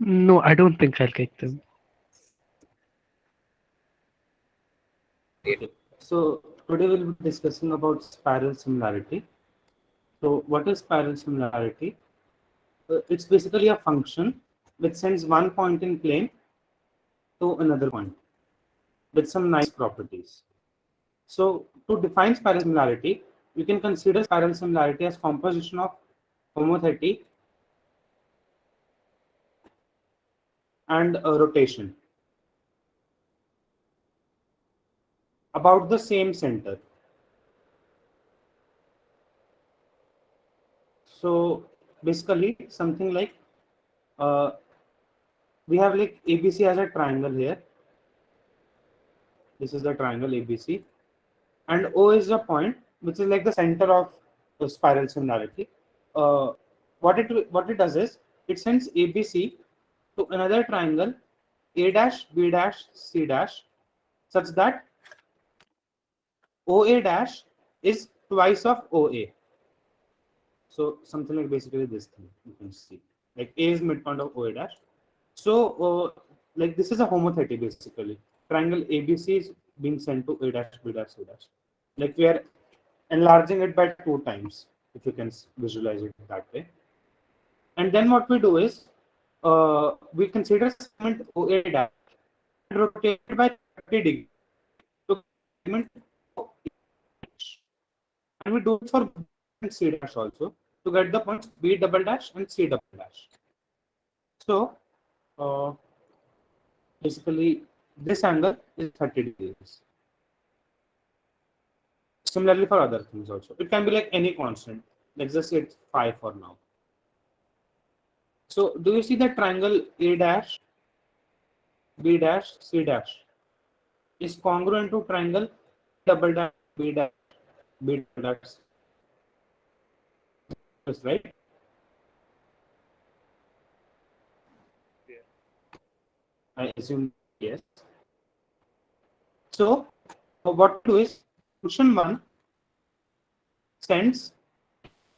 No, I don't think I'll get them. So today we'll be discussing about spiral similarity. So what is spiral similarity? It's basically a function which sends one point in plane to another point with some nice properties. So to define spiral similarity, you can consider spiral similarity as composition of homothety and rotation about the same center. So basically something like uh, we have like ABC as a triangle here. This is the triangle ABC, and O is the point which is like the center of the spiral similarity. Uh, what it does is it sends ABC to another triangle A dash B dash C dash such that OA dash is twice of OA. So something like basically this thing you can see. Like A is midpoint of OA dash. So like this is a homothety basically. Triangle ABC is being sent to A dash B dash C dash. Like we are enlarging it by 2 times if you can visualize it that way. And then what we do is we consider segment OA dash and rotate it by 30 degrees to segment OA dash. And we do it for B and C dash also to get the points B double dash and C double dash. So uh, basically this angle is 30 degrees. Similarly for other things also. It can be like any constant. Let's just say it's 5 for now. So do you see the triangle A dash, B dash, C dash is congruent to triangle double dash, B dash, B double dash. That's right. I assume yes. So what we do is function 1 sends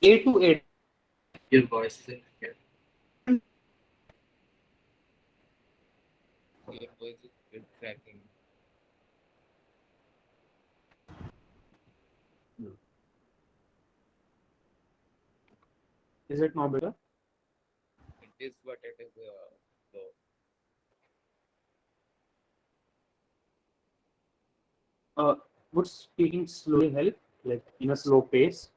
A to A. Your voice is here. Your voice is cracking. Is it now better? It is what it is. Low. Would speaking slowly help, like in a slow pace?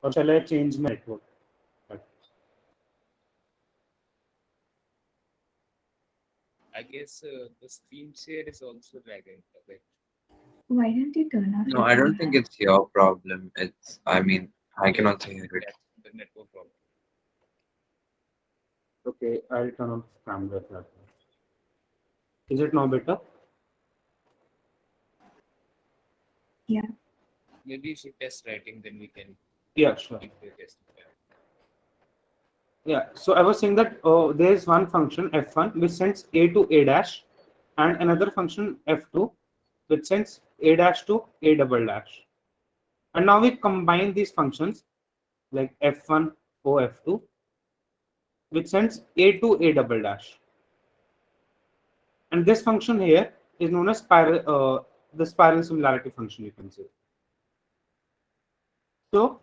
Or shall I change my network? I guess the screen share is also lagging a bit. Why don't you turn off No, your I don't think camera? it's your problem. I can also hear it. That's the network problem. Okay, I'll turn on camera. Is it now better? Yeah. Maybe you should test writing, then we can. Yeah, sure. Keep the test. Yeah, so I was saying that there is one function f1 which sends a to a dash, and another function f2 which sends a dash to a double dash. And now we combine these functions like f1 o f2 which sends a to a double dash. And this function here is known as the spiral similarity function, you can say. So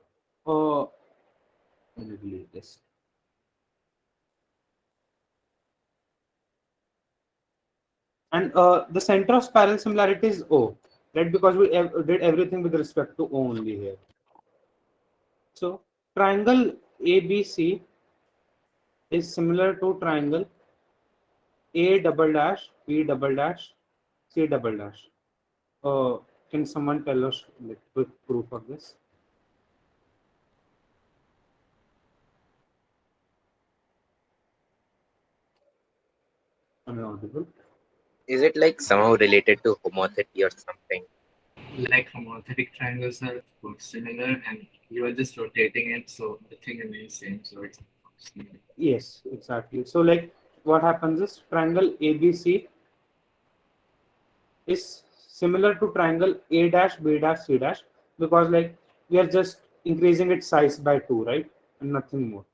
let me delete this. And the center of spiral similarity is O, right? Because we did everything with respect to O only here. So triangle ABC is similar to triangle A double dash, B double dash, C double dash. Can someone tell us like quick proof of this? Am I audible? Is it like somehow related to homothety or something? Like homothetic triangles are of course similar, and you are just rotating it, so the thing remains same. So it's similar. Yes, exactly. So like what happens is triangle ABC is similar to triangle A dash, B dash, C dash because like we are just increasing its size by 2, right? And nothing more.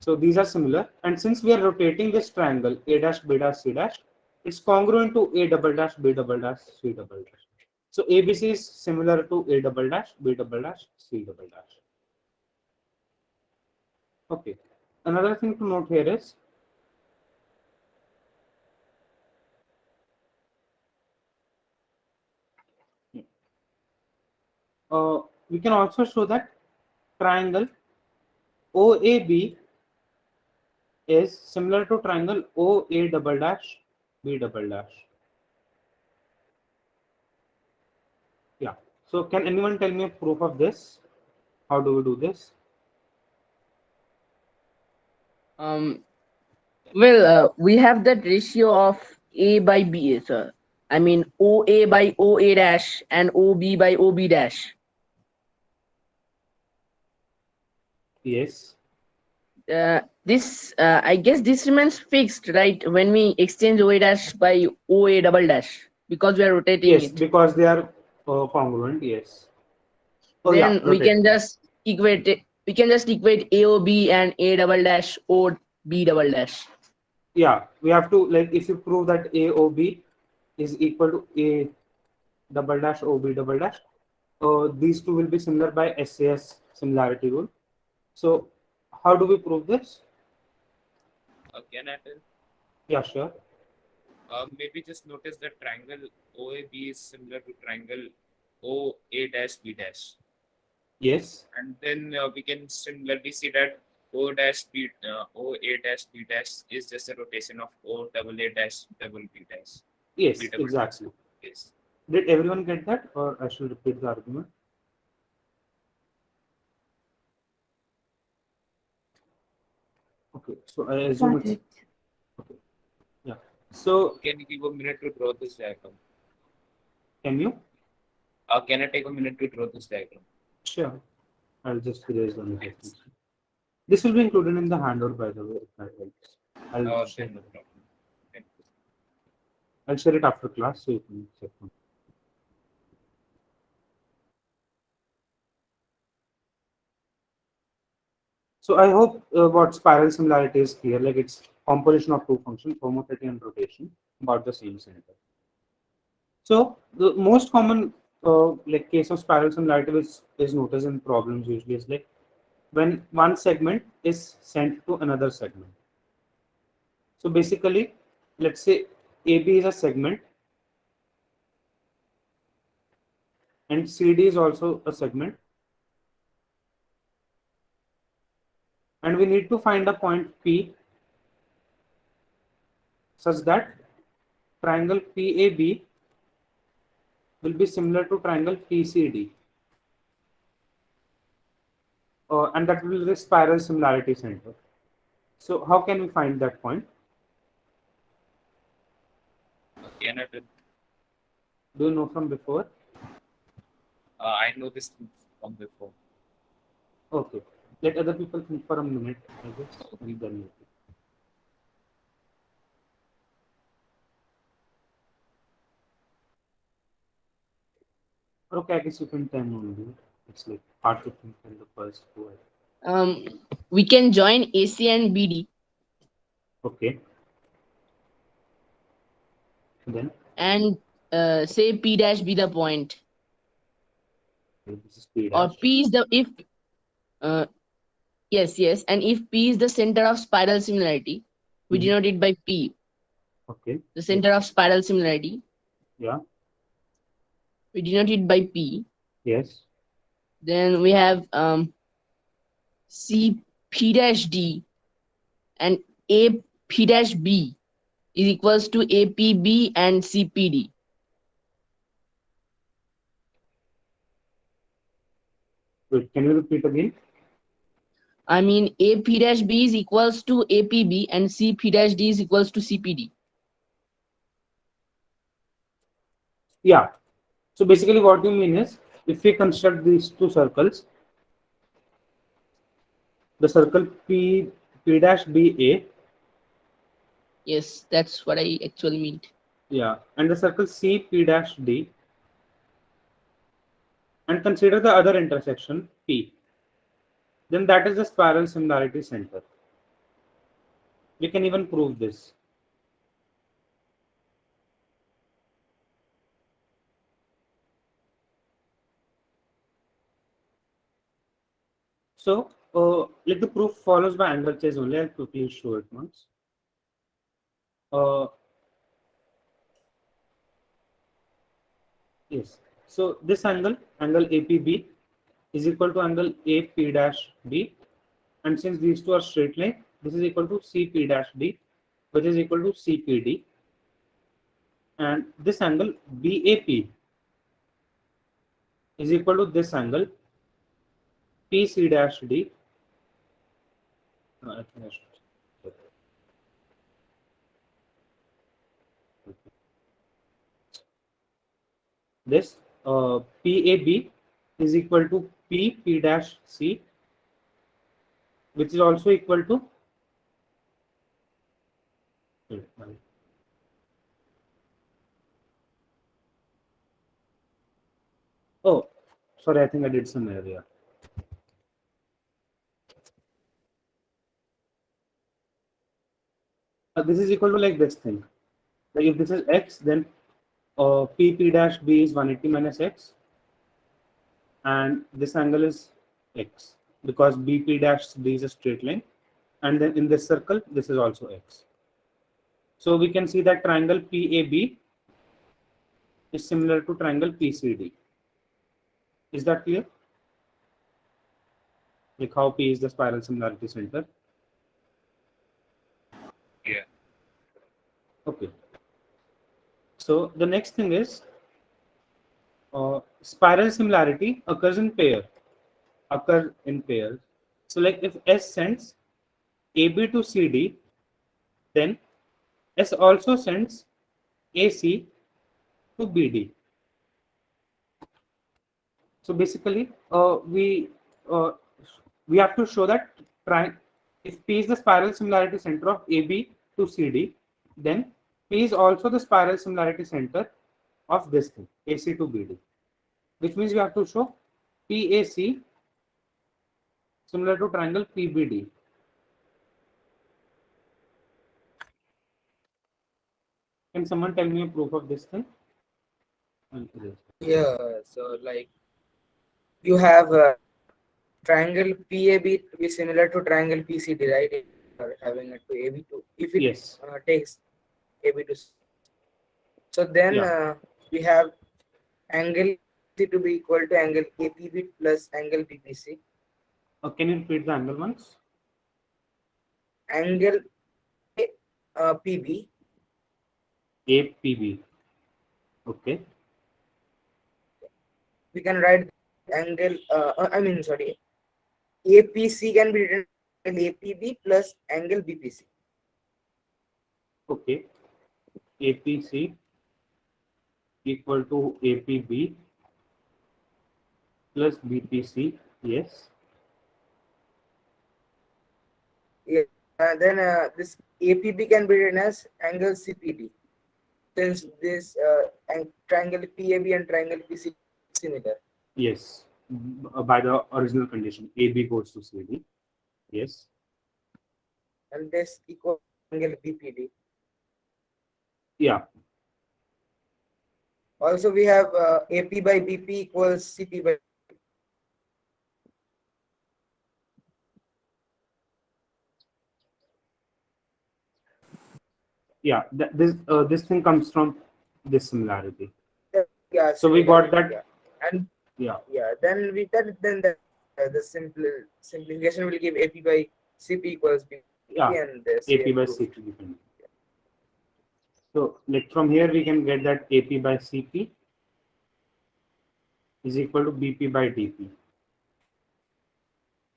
So these are similar, and since we are rotating this triangle A dash B dash C dash, it's congruent to A double dash B double dash C double dash. So ABC is similar to A double dash B double dash C double dash. Okay. Another thing to note here is we can also show that triangle OAB is similar to triangle OA double dash B double dash. Yeah. So can anyone tell me a proof of this? How do we do this? We have that ratio of A by B, sir. I mean, OA by OA dash and OB by OB dash. Yes. I guess this remains fixed, right? When we exchange OA dash by OA double dash, because we are rotating Yes, it. because they are congruent. Yes. Oh yeah, Then we rotate. can just equate it. We can just equate AOB and A double dash O B double dash. Yeah, we have to, like, if you prove that AOB is equal to A double dash OB double dash, these two will be similar by SAS similarity rule. So how do we prove this? Can I tell? Yeah, sure. Maybe just notice that triangle OAB is similar to triangle OA dash B dash. Yes. And then we can similarly see that OA dash B dash is just a rotation of O double A dash double B dash. Yes, B double exactly. Yes. Did everyone get that, or I should repeat the argument? Okay, so I assume Got it's it. okay. Yeah. So Can you give a minute to draw this diagram? can you? Can I take a minute to draw this diagram? Sure. I'll just erase the notification. This will be included in the handout, by the way, if that helps. I'll share Then no it. problem. Thank you. I'll share it after class so you can check on. So I hope what spiral similarity is clear. Like, it's composition of two functions, homothety and rotation, about the same center. So the most common like case of spiral similarity is noticed in problems usually is like when one segment is sent to another segment. So basically, let's say AB is a segment and CD is also a segment, and we need to find a point P such that triangle PAB will be similar to triangle PCD, and that will be the spiral similarity center. So how can we find that point? Can I tell? Do you know from before? I know this from before. Okay, let other people think for a minute, I guess, and then okay, I guess you can time only. It's like hard to think in the first word. We can join AC and BD Okay. Then and say P dash be the point, this is P or dash. P is the if yes, and if P is the center of spiral similarity, we Mhm. denote it by P, Okay. the center of spiral similarity. Yeah. We denote it by P. Yes. Then we have C P dash D and A P dash B is equals to APB and CPD. Wait, can you repeat again? I mean, AP dash B is equals to APB and CP dash D is equals to CPD. Yeah. So basically, what you mean is, if we construct these two circles, the circle P dash BA, Yes, that's what I actually meant. yeah, and the circle CP dash D, and consider the other intersection P, then that is the spiral similarity center. We can even prove this. So, like the proof follows by angle chase only. I'll quickly show it once. Yes. So this angle APB, is equal to angle AP dash B, and since these two are straight line, this is equal to CP dash D, which is equal to CPD, and this angle BAP is equal to this angle PC dash D. I think I should. This PAB is equal to P dash C, which is also equal to oh, sorry, I think I did some error here. This is equal to like this thing. Like if this is x, then P dash B is 180 minus x, and this angle is x because BP dash D is a straight line, and then in this circle, this is also x. So we can see that triangle PAB is similar to triangle PCD. Is that clear? Like how P is the spiral similarity center. Yeah. Okay. So the next thing is spiral similarity occurs in pairs. So like if S sends AB to CD, then S also sends AC to BD. So basically, we have to show that if P is the spiral similarity center of AB to CD, then P is also the spiral similarity center of this thing, AC to BD, which means we have to show PAC similar to triangle PBD. Can someone tell me a proof of this thing? Yeah, so like you have a triangle PAB to be similar to triangle PCD, right? Or having it to AB to if it Yes. takes AB to. So then Yeah. we have angle to be equal to angle APB plus angle BPC. Can you repeat the angle once? Angle PB. APB. Okay. We can write angle. Sorry. APC can be written as APB plus angle BPC. Okay. APC equal to APB plus BPC. Yes. Yeah. Then this APB can be written as angle CPD. Since this triangle PAB and triangle PC is similar. Yes. By the original condition, AB goes to CD. Yes. And this equal angle BPD. Yeah. Also, we have AP by BP equals CP by. Yeah. This thing comes from this similarity. Yeah. So we got that. Yeah. And Yeah. then the simplification will give AP by CP equals BP. Yeah. And this AP by CP. So like from here we can get that AP by CP is equal to BP by DP,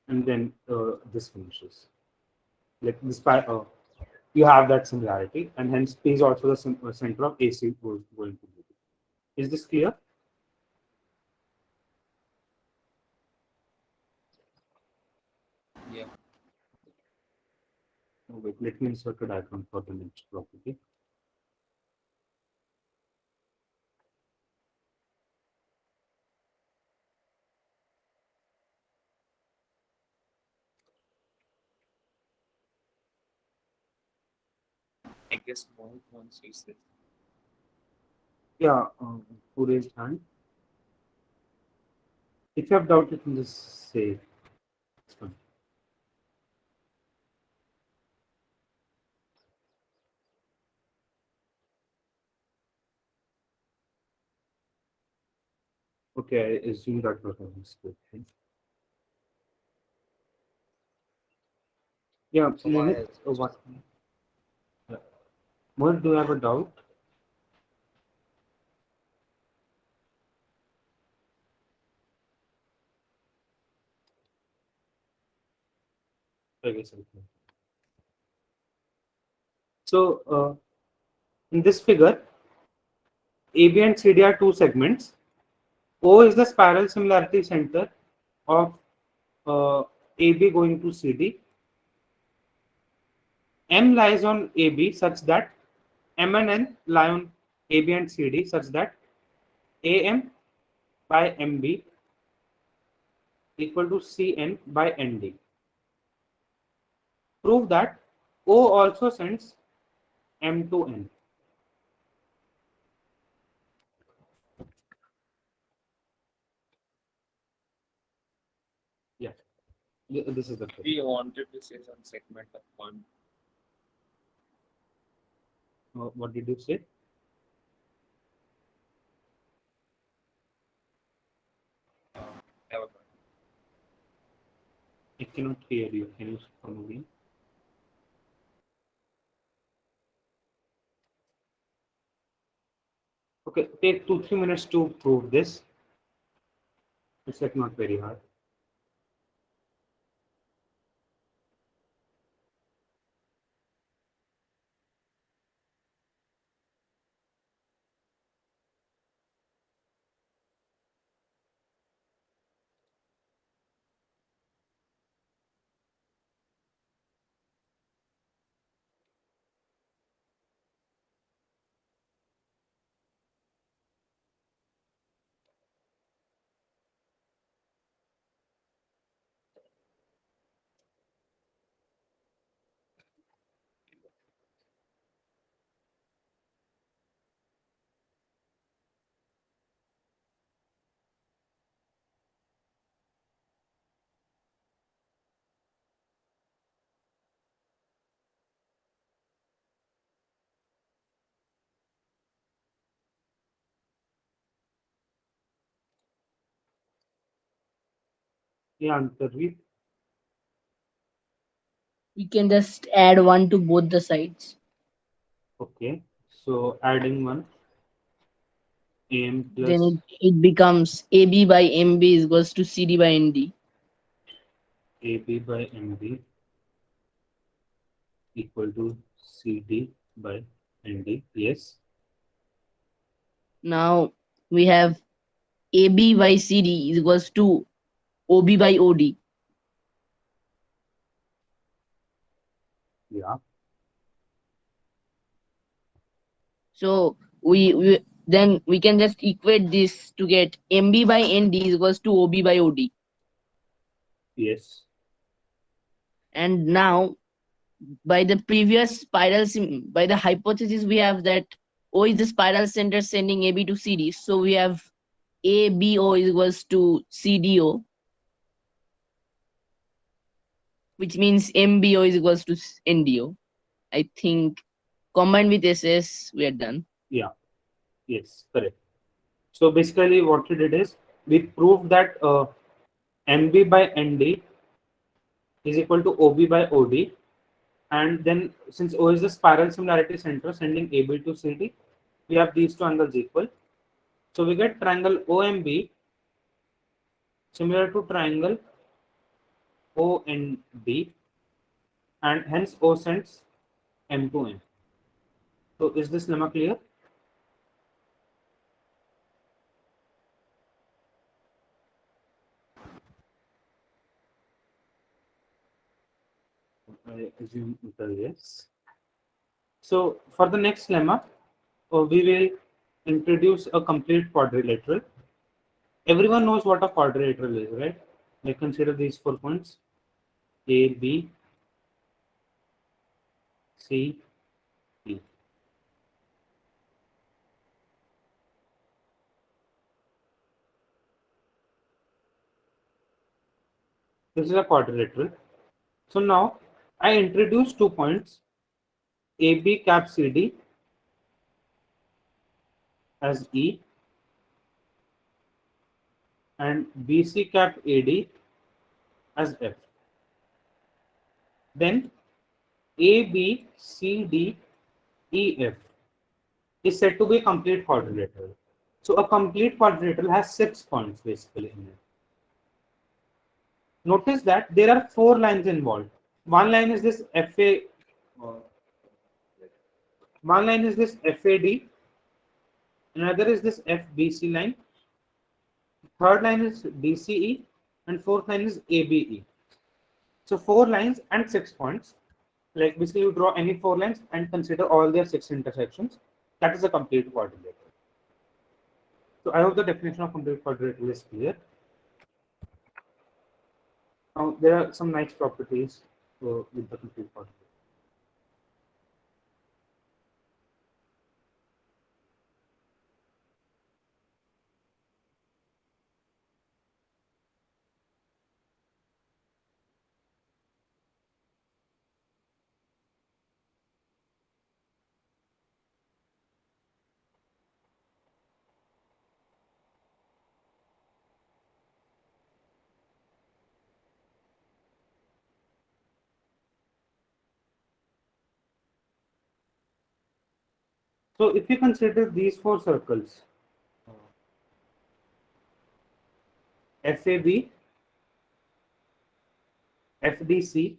and then this finishes. Like this you have that similarity, and hence P is also the center of AC going to BP. Is this clear? Yeah. Oh, wait, let me insert a diagram for the next property. I guess Mohit wants to say. Yeah, who raised hand? If you have doubt, you can just say. It's fine. Okay, I assume that was a mistake. Yeah, Mohit, what? Yeah. Mohit, do you have a doubt? I guess okay. So, in this figure, AB and CD are two segments. O is the spiral similarity center of AB going to CD. M lies on AB such that M and N lie on AB and CD such that AM by MB equal to CN by ND. Prove that O also sends M to N. Yeah, this is the case. We wanted to say some segment of one. What did you say? Never mind. I cannot hear you. Can you come again? Okay, take 2-3 minutes to prove this. It's like not very hard. Yeah, Antarvi. We can just add 1 to both the sides. Okay, so adding one, AM plus Then it becomes AB by MB is equals to CD by ND. AB by MB equal to CD by ND. Yes. Now we have AB by CD is equals to OB by OD. Yeah. So then we can just equate this to get MB by ND is equals to OB by OD. Yes. And now by the previous by the hypothesis we have that O is the spiral center sending AB to CD. So we have ABO is equals to CDO, which means MBO is equals to NDO. I think combined with SS, we are done. Yeah. Yes. Correct. So basically, what we did is we proved that MB by ND is equal to OB by OD, and then since O is the spiral similarity center sending AB to CD, we have these two angles equal. So we get triangle OMB similar to triangle ONB, and hence O sends M to N. So is this lemma clear? I assume yes. So for the next lemma, we will introduce a complete quadrilateral. Everyone knows what a quadrilateral is, right? Like consider these 4 points: A, B, C, D. This is a quadrilateral. So now I introduce 2 points AB cap CD as E and BC cap AD as F. Then ABCDEF is said to be a complete quadrilateral. So a complete quadrilateral has 6 points basically in it. Notice that there are 4 lines involved. One line is this FA. One line is this FAD. Another is this FBC line. Third line is DCE, and fourth line is ABE. So 4 lines and 6 points. Like basically, you draw any 4 lines and consider all their 6 intersections. That is a complete quadrilateral. So I hope the definition of complete quadrilateral is clear. Now there are some nice properties with the complete quadrilateral. So if you consider these 4 circles, FAB, FDC,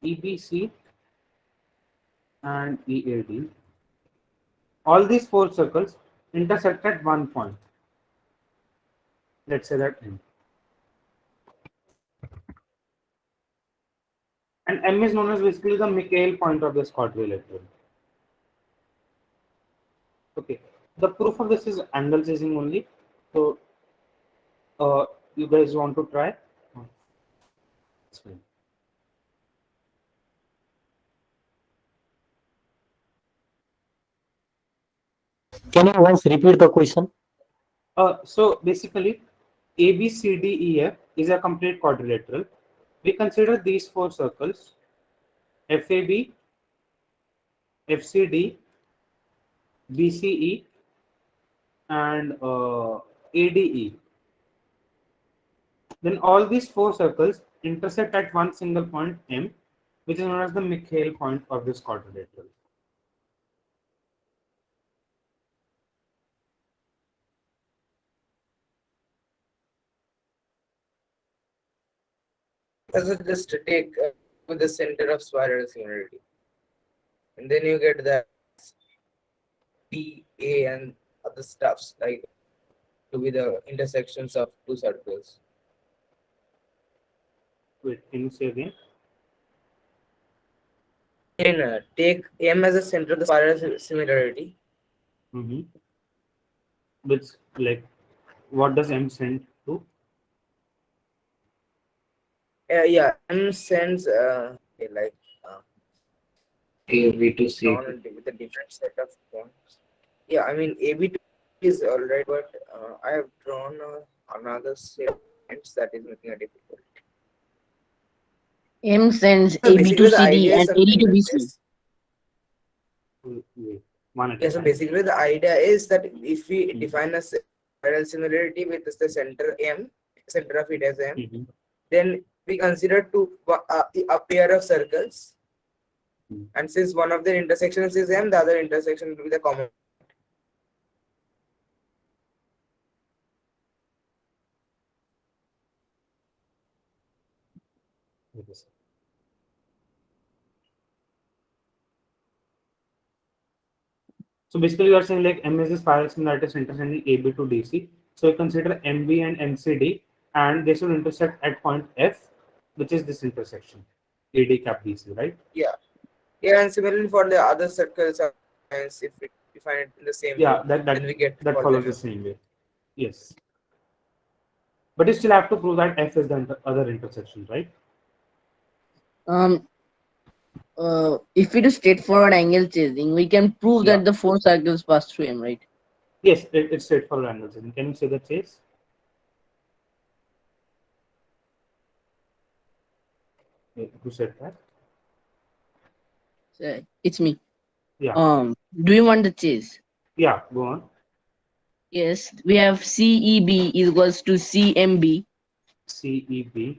EBC, and EAD, all these 4 circles intersect at one point. Let's say that M. And M is known as basically the Miquel point of this quadrilateral. Okay, the proof of this is angle chasing only. So, you guys want to try? That's fine. Can you once repeat the question? So basically, ABCDEF is a complete quadrilateral. We consider these 4 circles: FAB, FCD, BCE, and ADE. Then all these 4 circles intersect at one single point M, which is known as the Miquel point of this quadrilateral. So just take the center of spiral similarity, and then you get the P, A, and other stuffs like to be the intersections of 2 circles. Wait, can you say again? Then take M as a center of the spiral similarity. Mm-hmm. Which, like, what does M send to? Yeah, M sends like AB to C. drawn with a different set of points. Yeah, I mean AB2 is alright, but I have drawn another set of points that is making a difficult. M sends So AB basically to the CD idea and is AD something to like BC. this. Wait, one at Yeah, a so time. basically the idea is that if we define a spiral similarity with the center M, center of it as M, Mhm. then we consider a pair of circles, and since one of their intersections is M, the other intersection will be the common. Yes. So basically, you are saying like M is the spiral similarity intersecting AB to DC. So you consider MB and MCD, and they should intersect at point F, which is this intersection, AD cap DC, right? Yeah, and similarly for the other circles, if we define it in the same Yeah, way, that then we get that for follows them. the same way. Yes. But you still have to prove that F is the other intersection, right? If we do straightforward angle chasing, we can prove Yeah. that the 4 circles pass through M, right? Yes, it's straightforward angle chasing. Can you say the chase? Who said that? It's me. Yeah. Do you want the chase? Yeah, go on. Yes, we have CEB equals to CMB. CEB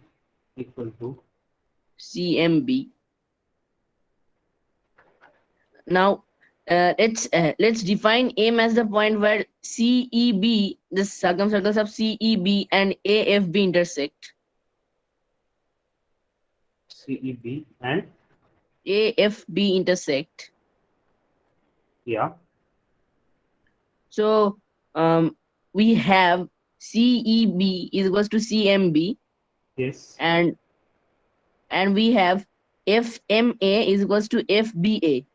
equal to CMB. Now, let's define M as the point where CEB, the circumcircles of CEB and AFB intersect. CEB and AFB intersect. yeah. So we have CEB is equals to CMB, Yes. and we have FMA is equals to FBA.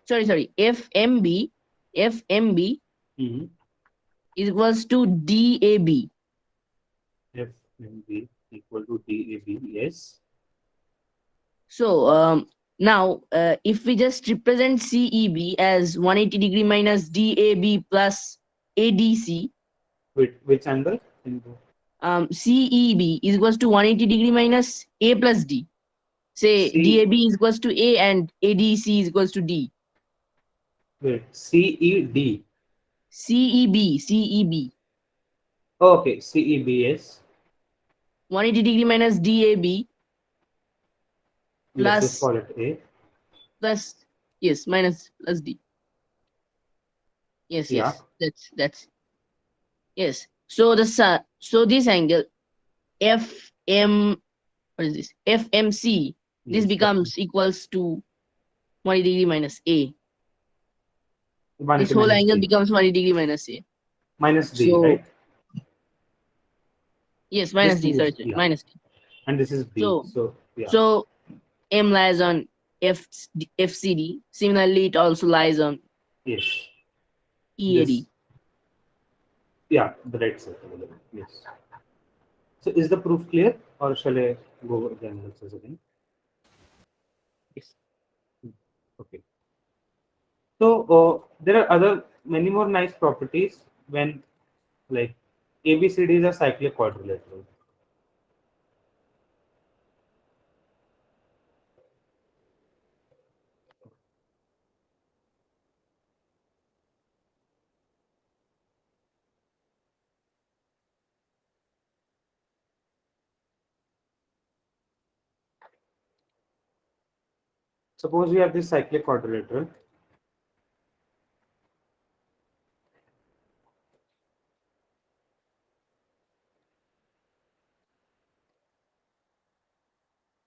Sorry, FMB Mm-hmm. is equals to DAB. FMB equal to DAB. Yes. So now if we just represent CEB as 180 degree minus DAB plus ADC, Which angle? CEB is equals to 180 degree minus A plus D. Say DAB is equals to A and ADC is equals to D. Wait, CED. CEB. Okay, CEB, yes. 180 degree minus DAB Let's just plus call it A. plus yes minus plus D. Yes, Yeah. that's yes. So this angle FM, what is this? FMC. This Yes, becomes equals to 180 degree minus A. This 180 whole minus angle D. becomes 180 degree minus A. Minus D, So right? yes, minus This D. thing Sorry, is, yeah. minus D. And this is B. So So yeah. so M lies on FCD. Similarly, it also lies on Yes. EAD. This, yeah, the right side. Yes. So is the proof clear, or shall I go over the analysis again? Yes. Okay. So there are other many more nice properties when like ABCD is a cyclic quadrilateral. Suppose we have this cyclic quadrilateral.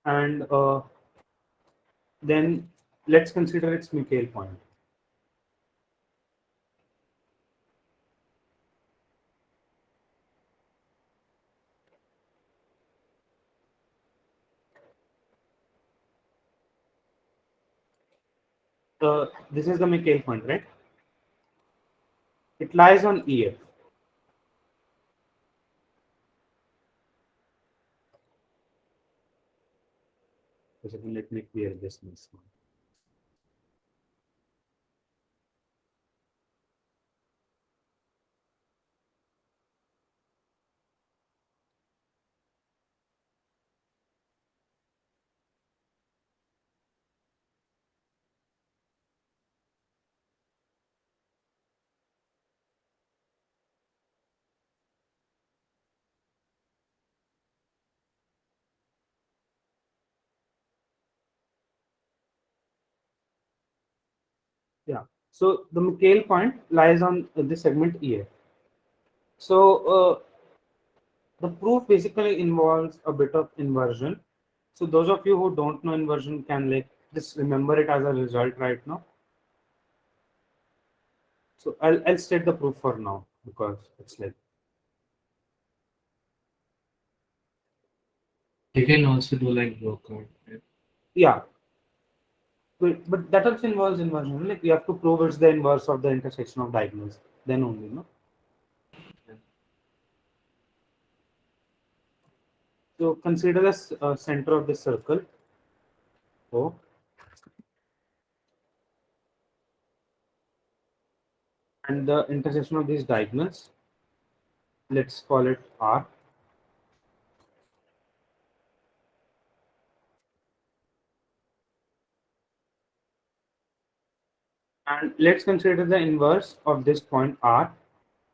And then let's consider its Miquel point. This is the Miquel point, right? It lies on EF. So let me clear this mess. Yeah. So the Miquel point lies on this segment EF. So the proof basically involves a bit of inversion. So those of you who don't know inversion can like just remember it as a result right now. So I'll state the proof for now because it's like You can also do like workout. Right? yeah. But that also involves inversion. Like you have to prove it's the inverse of the intersection of diagonals. Then only, no? So consider the center of the circle O, and the intersection of these diagonals. Let's call it R. And let's consider the inverse of this point R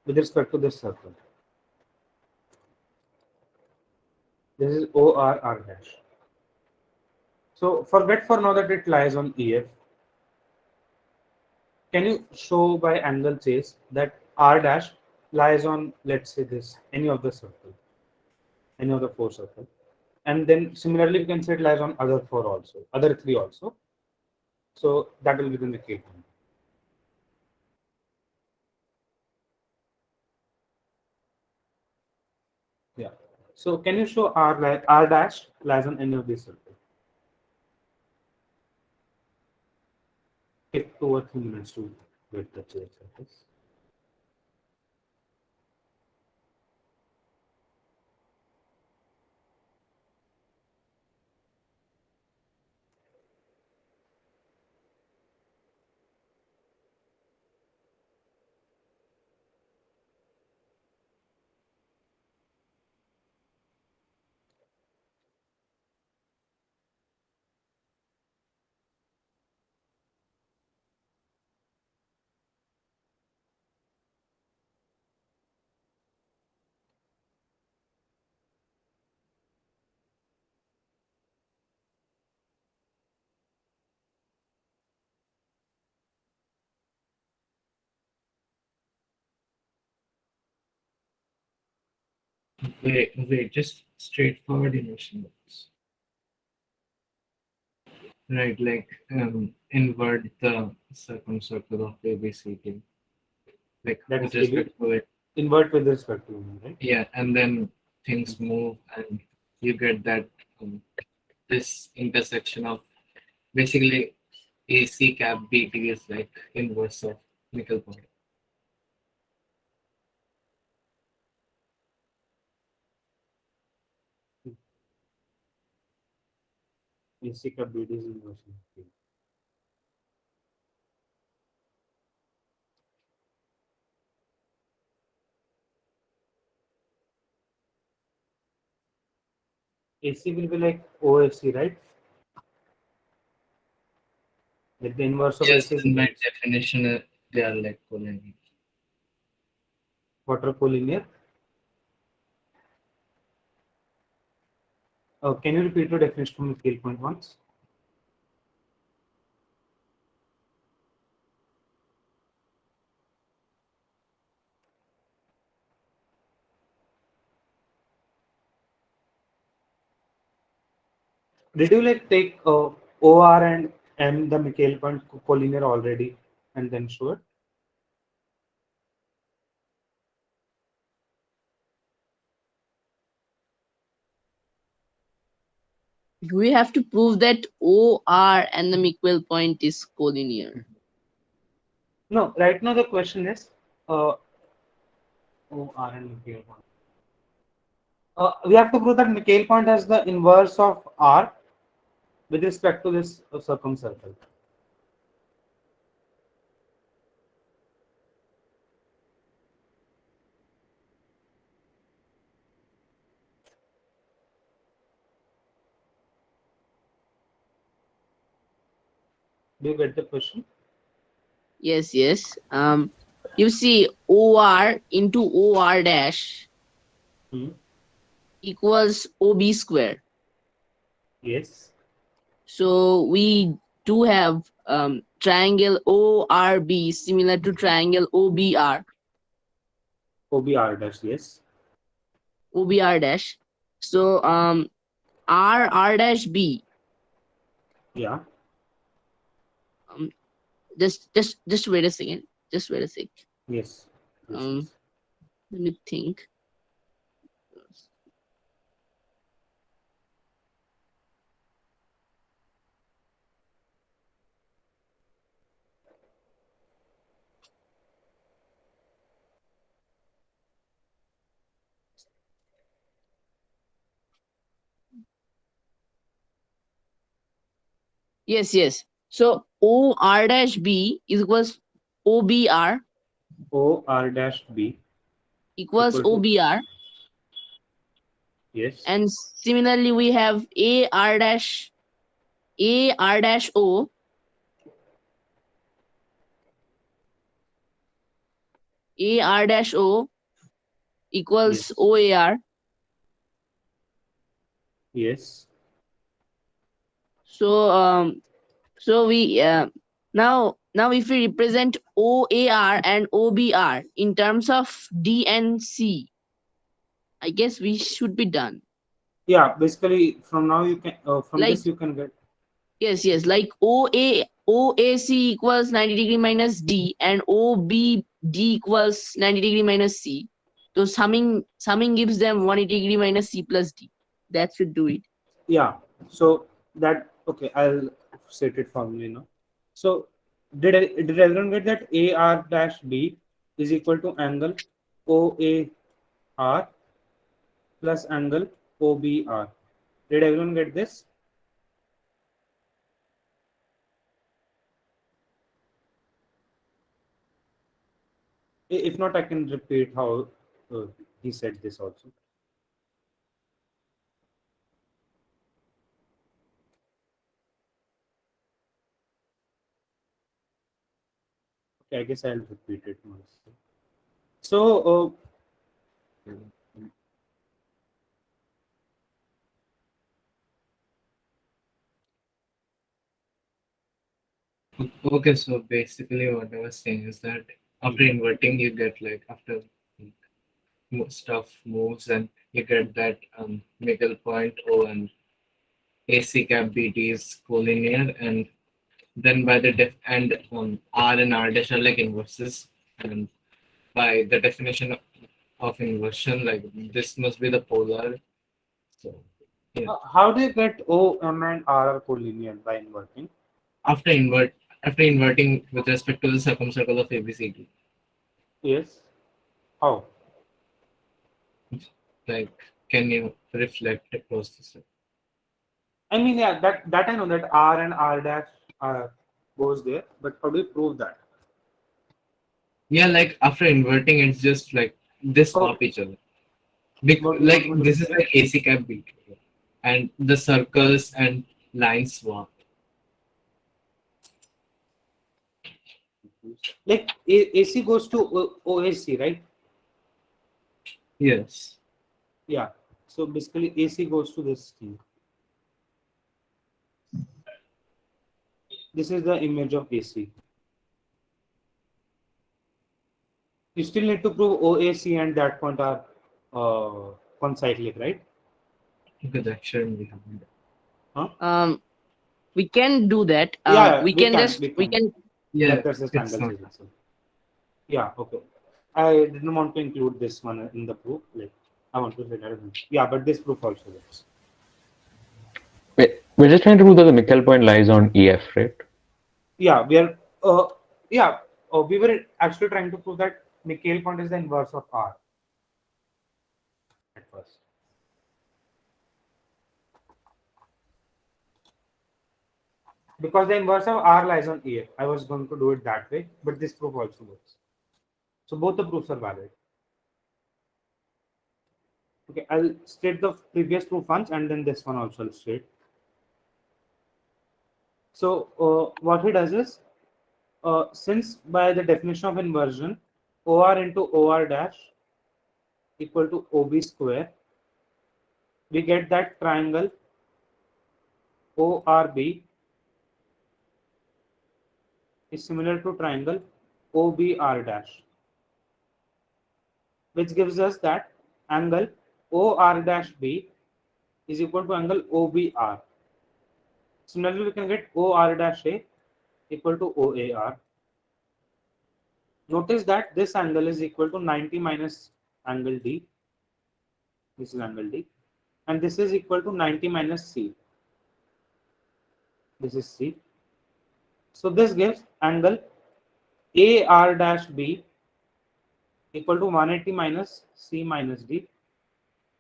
with respect to this circle. This is OR dash. So forget for now that it lies on EF. Can you show by angle chase that R dash lies on, let's say this, any of the circle, any of the four circles? And then similarly, we can say it lies on other four also, other three also. So that will be the Miquel point. Yeah. So can you show R dash lies on any of these circles? Take 2 or 3 minutes to get the chase surface. Wait, just straightforward inversion. Right, like invert the circumcircle of ABCD. Like That with is respect to it. invert with respect to me, right? Yeah, and then things move and you get that this intersection of basically AC cap BT is like inverse of Miquel point. AC का BD is inversion. AC will be like OAC, right? Like the inverse of Yes, AC is in by inverse. definition they are like collinear. What are collinear? Can you repeat your definition from the scale point once? Did you like take OR and M, the Miquel point collinear already, and then show it? We have to prove that OR and the Miquel point is collinear. No, right now the question is OR and Miquel point. We have to prove that Miquel point has the inverse of R with respect to this circumcircle. Do you get the question? Yes, yes. You see OR into OR dash Hmm. equals OB square. Yes. So we do have triangle ORB similar to triangle OBR. OBR dash, yes. OBR dash. So R dash B. Yeah. Just wait a second. Just wait a sec. Yes. Yes, Um, yes. let me think. Yes, yes. So OR dash B equals OBR OR dash B equals equal to, OBR. yes. And similarly, we have AR dash O AR dash O equals Yes. OAR. Yes. So we now if we represent OAR and OBR in terms of D and C, I guess we should be done. Yeah. Basically, from now you can from Like this you can get yes, like OAC equals 90 degree minus D and OBD equals 90 degree minus C. So summing gives them 180 degree minus C plus D. That should do it. yeah. So that okay. I'll set it formally now. So did everyone get that AR dash B is equal to angle OAR plus angle OBR? Did everyone get this? If not, I can repeat how he said this also. Okay, I guess I'll repeat it once. So, Okay, so basically what I was saying is that after inverting, you get like after stuff moves and you get that middle point O and AC cap BT is collinear, and then by the def and R and R dash are like inverses, and by the definition of inversion, like this must be the polar. So yeah, how do you get O, M, and R are collinear by inverting? after invert after inverting with respect to the circumcircle of ABCD, Yes. How? like can you reflect across the circle? I mean, yeah, that I know that R and R dash goes there, but how do you prove that? Yeah, like after inverting, it's just like this Oh, swap each other. what Like would you this is say? like AC cap BT, and the circles and lines swap. Like AC goes to OAC, right? Yes. Yeah. So basically, AC goes to this thing. This is the image of AC. You still need to prove OAC and that point are concyclic, right? Okay, that shouldn't be happening. Um, we can do that. Yeah, We we can can, just we can. Yeah, That's just it's angle not. change. Yeah, okay. I didn't want to include this one in the proof. Like, I want to say that. Yeah, but this proof also works. Wait, we're just trying to prove that the Miquel point lies on EF, right? Yeah, we are. Yeah, we were actually trying to prove that Miquel point is the inverse of R at first. Because the inverse of R lies on EF. I was going to do it that way, but this proof also works. So both the proofs are valid. Okay, I'll state the previous proof once and then this one also I'll state. So what he does is, since by the definition of inversion, OR into OR dash equal to OB square, we get that triangle ORB is similar to triangle OBR dash, which gives us that angle OR dash B is equal to angle OBR. Similarly, we can get OR dash A equal to OAR. Notice that this angle is equal to 90 minus angle D. This is angle D. And this is equal to 90 minus C. This is C. So this gives angle AR dash B equal to 180 minus C minus D.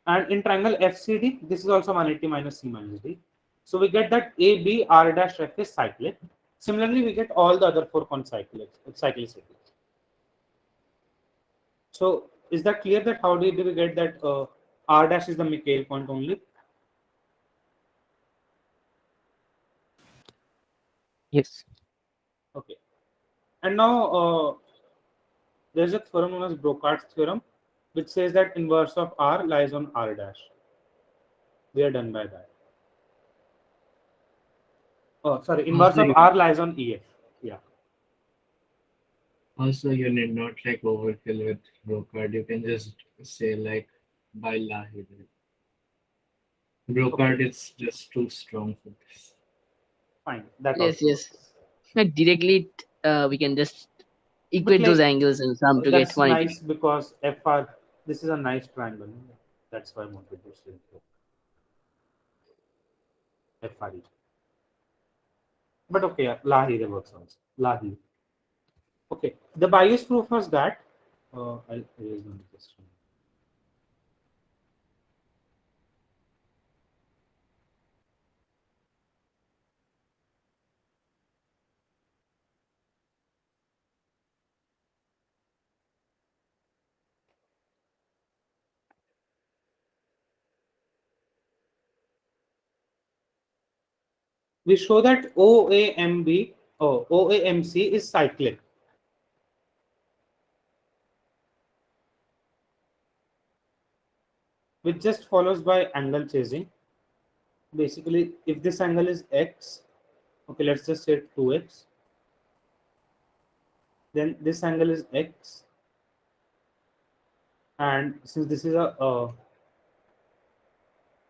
And in triangle FCD, this is also 180 minus C minus D. So we get that AB R dash F is cyclic. Similarly, we get all the other four cyclicity. So is that clear that how did we get that R dash is the Miquel point only? Yes. Okay. And now there's a theorem known as Brocard's theorem, which says that inverse of R lies on R dash. We are done by that. Oh, sorry, inverse Also, of R lies on EF. Yeah. Also, you need not like overkill with Brocard. You can just say like by Lahiri. Brocard is just too strong for this. Fine. That Yes, also yes. works. Like directly, we can just But equate those like angles and sum to get that's 180. nice because FR, this is a nice triangle. That's why I wanted to say FRE. But okay, yeah, Lahiri works also. Lahiri. Okay. The bias proof was that. I'll erase one question. We show that OAMC is cyclic. Which just follows by angle chasing. Basically, if this angle is x, okay, let's just say 2x, then this angle is x, and since this is a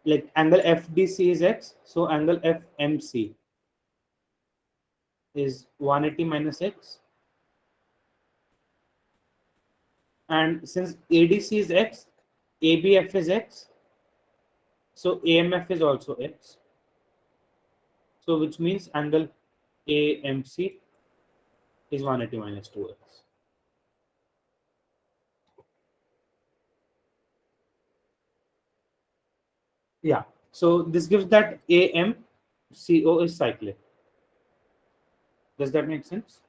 like angle FDC is x, so angle FMC is 180 minus x, and since ADC is x, ABF is x, so AMF is also x. So which means angle AMC is 180 minus 2x. Yeah. So this gives that AMCO is cyclic. Does that make sense?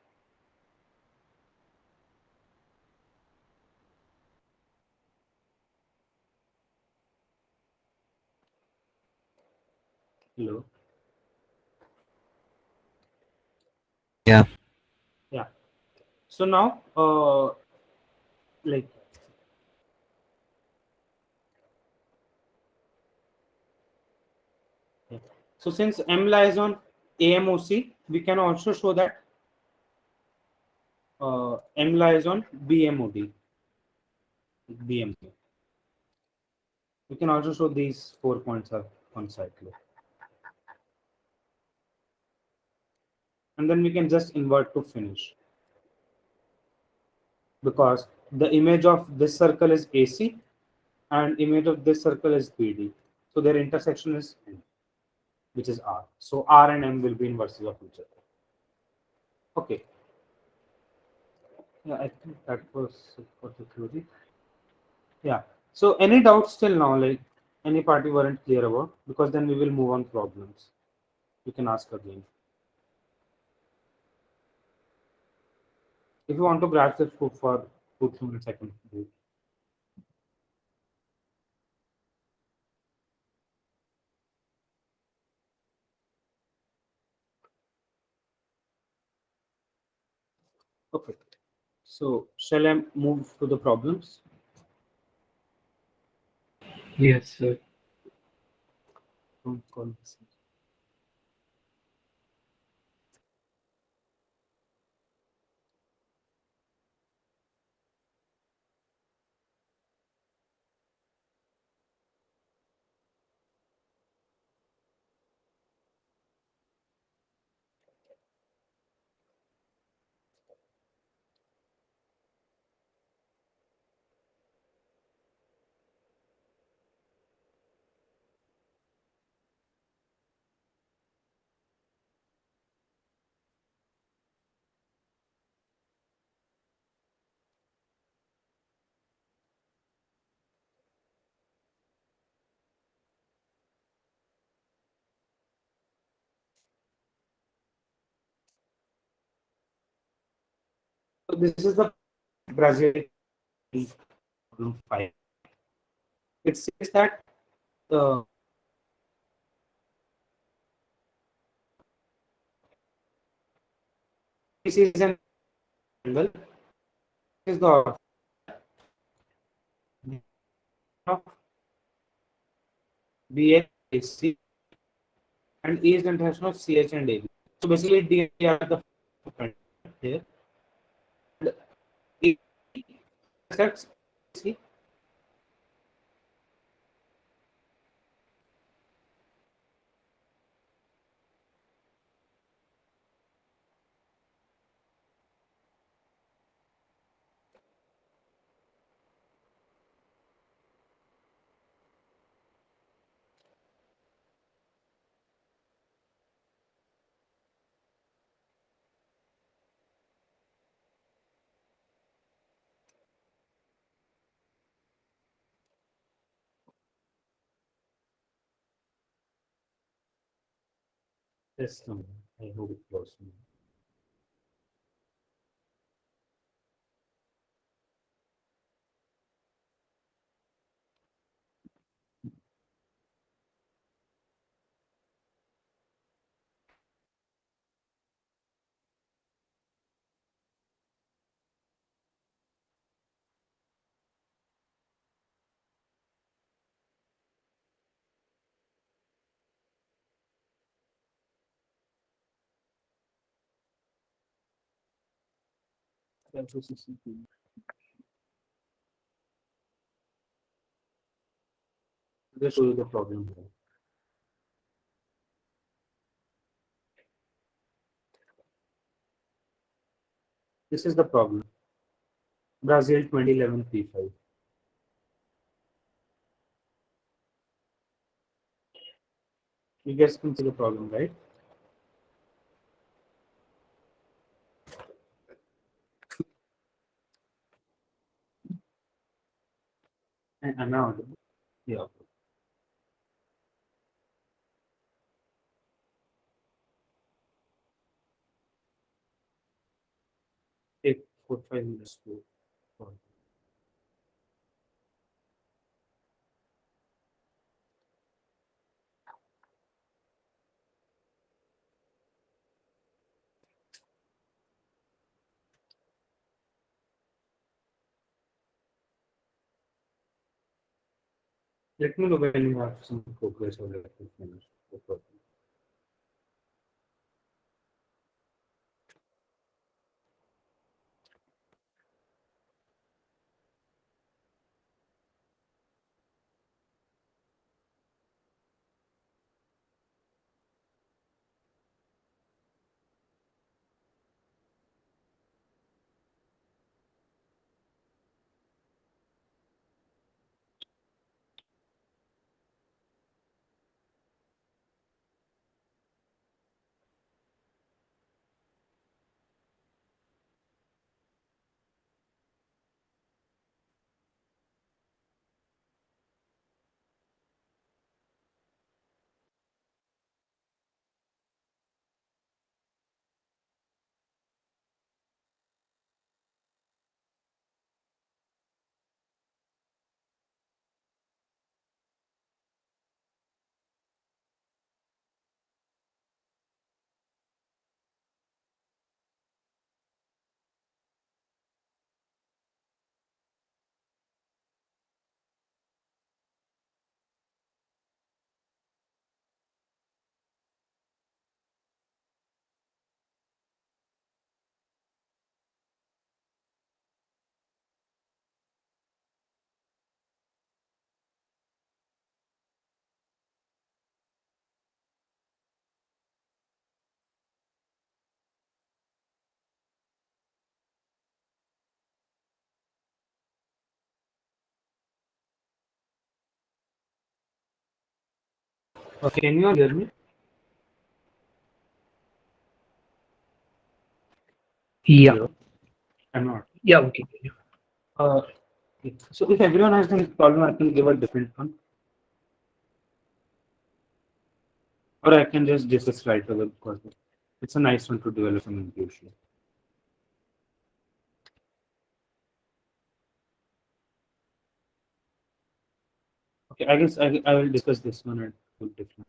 Hello. Yeah. Yeah. So now, like, yeah. So since M lies on AMOC, we can also show that M lies on BMOD. BMO. We can also show these 4 points are on cyclic. And then we can just invert to finish. Because the image of this circle is AC and image of this circle is BD. So their intersection is N, which is R. So R and M will be inverses of each other. Okay. Yeah, I think that was it for the theory. Yeah. So any doubts till now, like any part you weren't clear about, because then we will move on problems. You can ask again. If you want to grab this proof for 2 minutes, I can do it. Okay. So shall I move to the problems? Yes, sir. Don't call this. So this is the Brazilian problem 5. It says that uh, this is an angle is the order of BAC and E is the intersection of CH and AB. So basically D are the here. E intersects C. Yes, I hope it close. Just show you the problem here. This is the problem. Brazil 2011 P5. You guys can see the problem, right? And now, yeah. Take 4 5 minutes to solve. Let me know when you have some progress or let me finish the problem. Okay, can you all hear me? Yeah. Hello? I'm not. Yeah. Okay. Uh, so if everyone has the problem, I can give a different one. Or I can just discuss right away because it's a nice one to develop some intuition. Okay, I guess I will discuss this one and put different.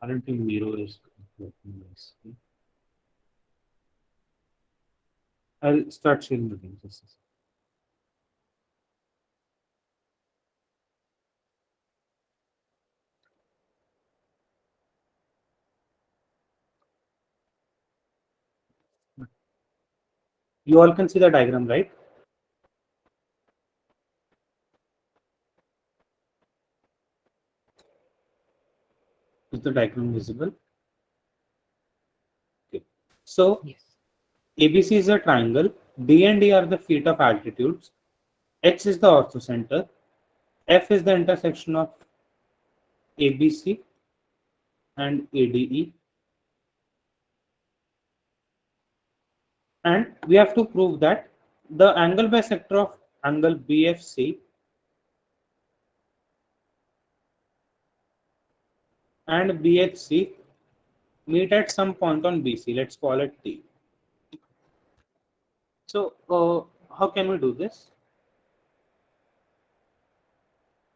Currently, Miro is. I'll start sharing the link. Just a second. You all can see the diagram, right? Is the diagram visible? Okay. So Yes. ABC is a triangle. D and E are the feet of altitudes. H is the orthocenter. F is the intersection of ABC and ADE. And we have to prove that the angle bisector of angle BFC and BHC meet at some point on BC. Let's call it T. So how can we do this?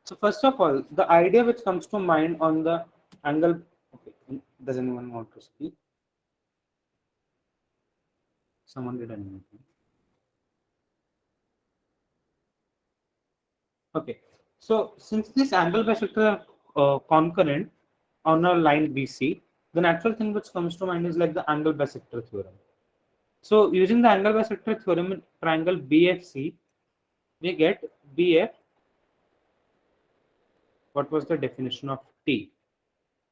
So first of all, the idea which comes to mind on the angle. Okay, does anyone want to speak? Someone did anything. Okay, so since this angle bisector are concurrent on a line BC, the natural thing which comes to mind is like the angle bisector theorem. So using the angle bisector theorem in triangle BFC, we get BF. What was the definition of T?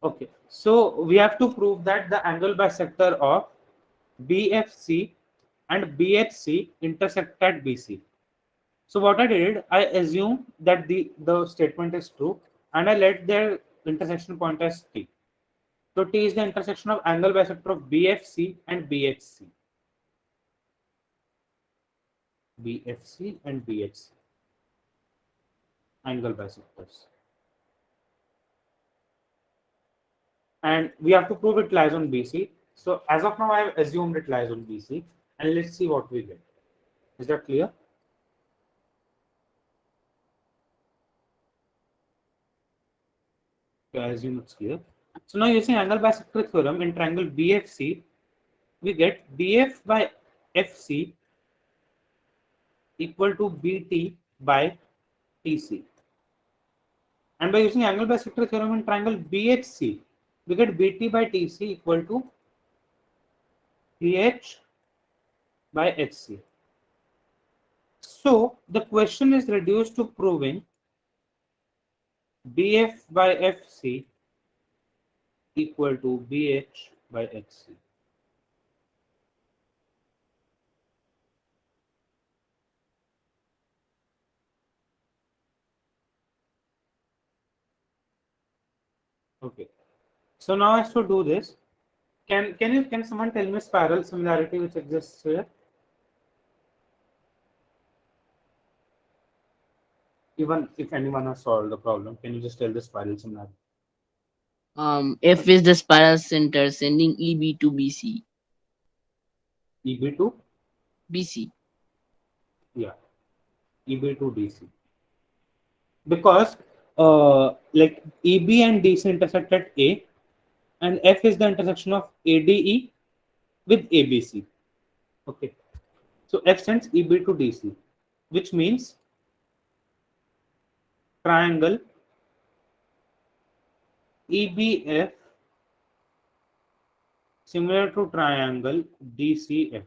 Okay, so we have to prove that the angle bisector of BFC and BHC intersect at BC. So what I did, I assume that the statement is true and I let their intersection point as T. So T is the intersection of angle bisector of BFC and BHC. BFC and BHC. Angle bisectors. And we have to prove it lies on BC. So as of now, I have assumed it lies on BC. And let's see what we get. Is that clear? Okay, I assume it's clear. So now using angle bisector theorem in triangle BFC, we get BF by FC equal to BT by TC. And by using angle bisector theorem in triangle BHC, we get BT by TC equal to BH by HC. So the question is reduced to proving BF by FC equal to BH by HC. Okay. So now as to do this, can someone tell me spiral similarity which exists here? Even if anyone has solved the problem, can you just tell the spiral similarity? F is the spiral center sending EB to BC. EB to? BC. Yeah. EB to DC. Because like EB and DC intersect at A, and F is the intersection of ADE with ABC. Okay. So F sends EB to DC, which means triangle EBF similar to triangle DCF,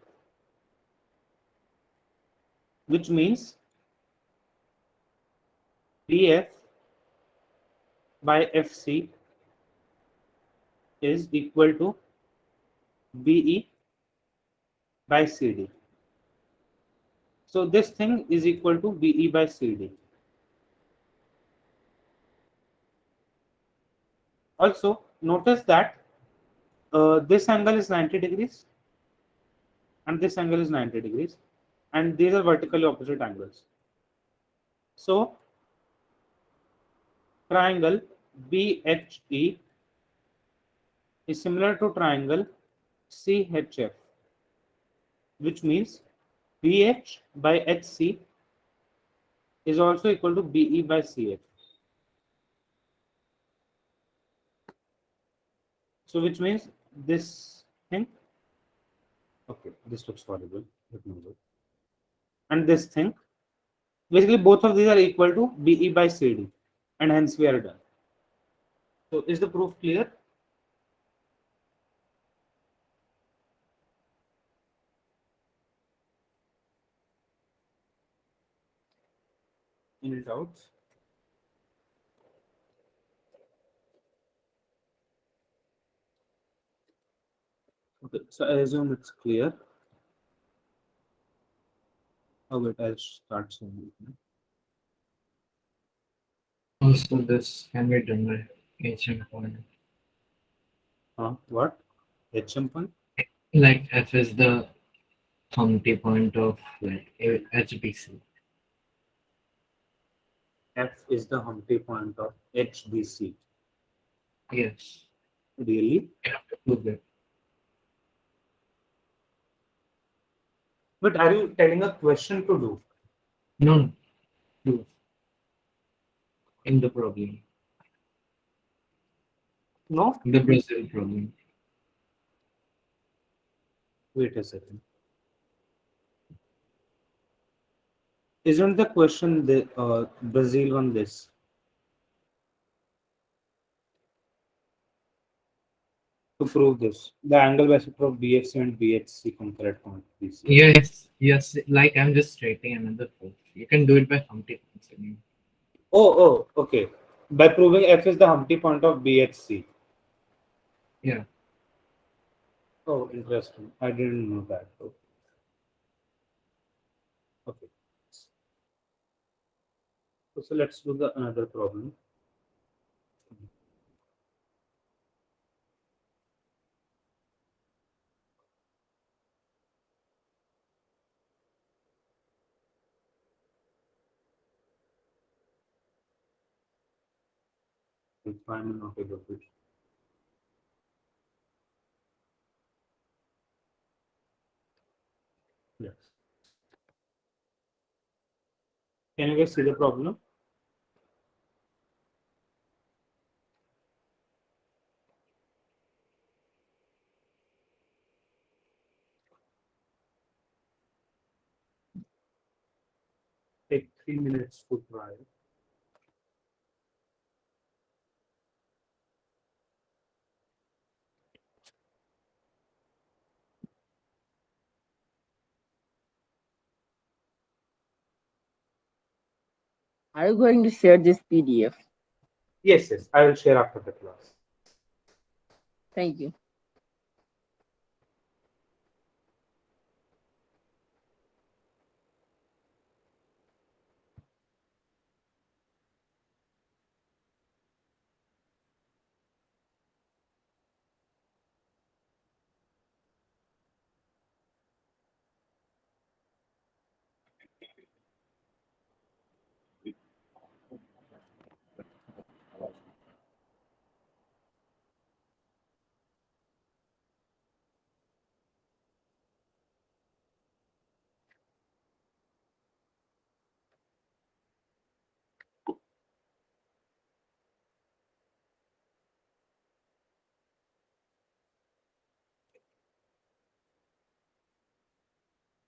which means BF by FC is equal to BE by CD. So this thing is equal to BE by CD. Also, notice that this angle is 90 degrees and this angle is 90 degrees, and these are vertically opposite angles. So triangle BHE is similar to triangle CHF, which means BH by HC is also equal to BE by CF. So which means this thing. Okay, this looks horrible. Let me look. And this thing. Basically, both of these are equal to BE by CD, and hence we are done. So is the proof clear? Any doubts? Okay, so I assume it's clear. Oh wait, I'll start soon. Also, this can be done by HM point. What? HM point? Like F is the Humpty point of like HBC. F is the Humpty point of HBC. Yes. Really? You have to prove it. But are you telling a question to do? No, proof in the problem. No? The Brazil problem. Wait a second. Isn't the question the Brazil on this? To prove this, the angle bisector of BFC and BHC correct point BC. Yes, yes. Like I'm just stating another proof. You can do it by Humpty points. I mean. Oh, okay. By proving F is the Humpty point of BHC. Yeah. Oh, interesting. I didn't know that. Okay. So let's do the another problem. I'm not able to. Yes. Can you guys see the problem? Take 3 minutes to try. Are you going to share this PDF? Yes, I will share after the class. Thank you.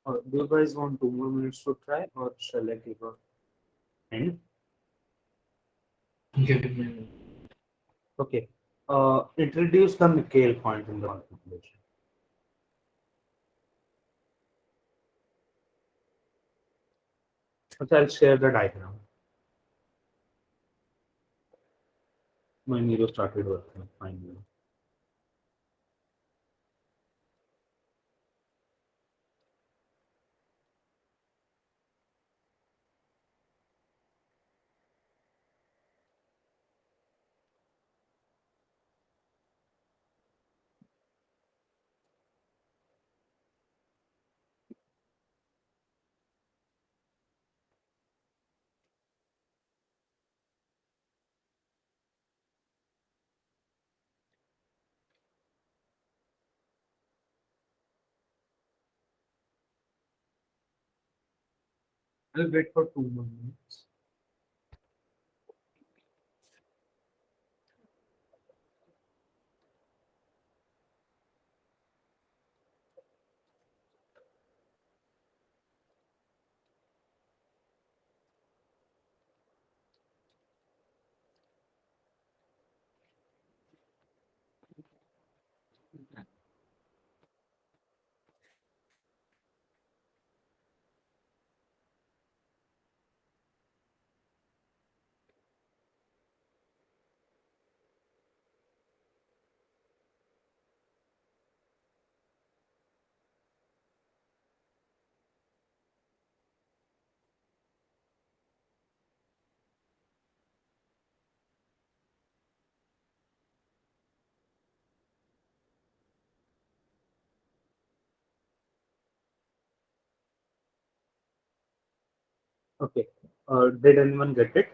Do you guys want 2 more minutes to try, or shall I give a end? Give it a minute. Okay. Introduce the Miquel point in the configuration. Okay, I'll share the diagram. My Miro started working finally. I'll wait for 2 more minutes. Okay. Did anyone get it?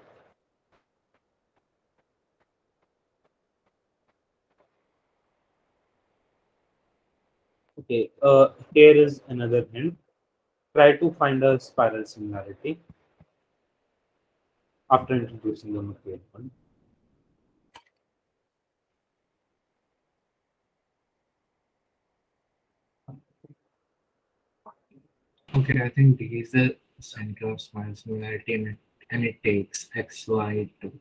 Okay. Here is another hint. Try to find a spiral similarity after introducing the Miquel one. Okay, I think D is the center of spiral similarity, and it takes xy to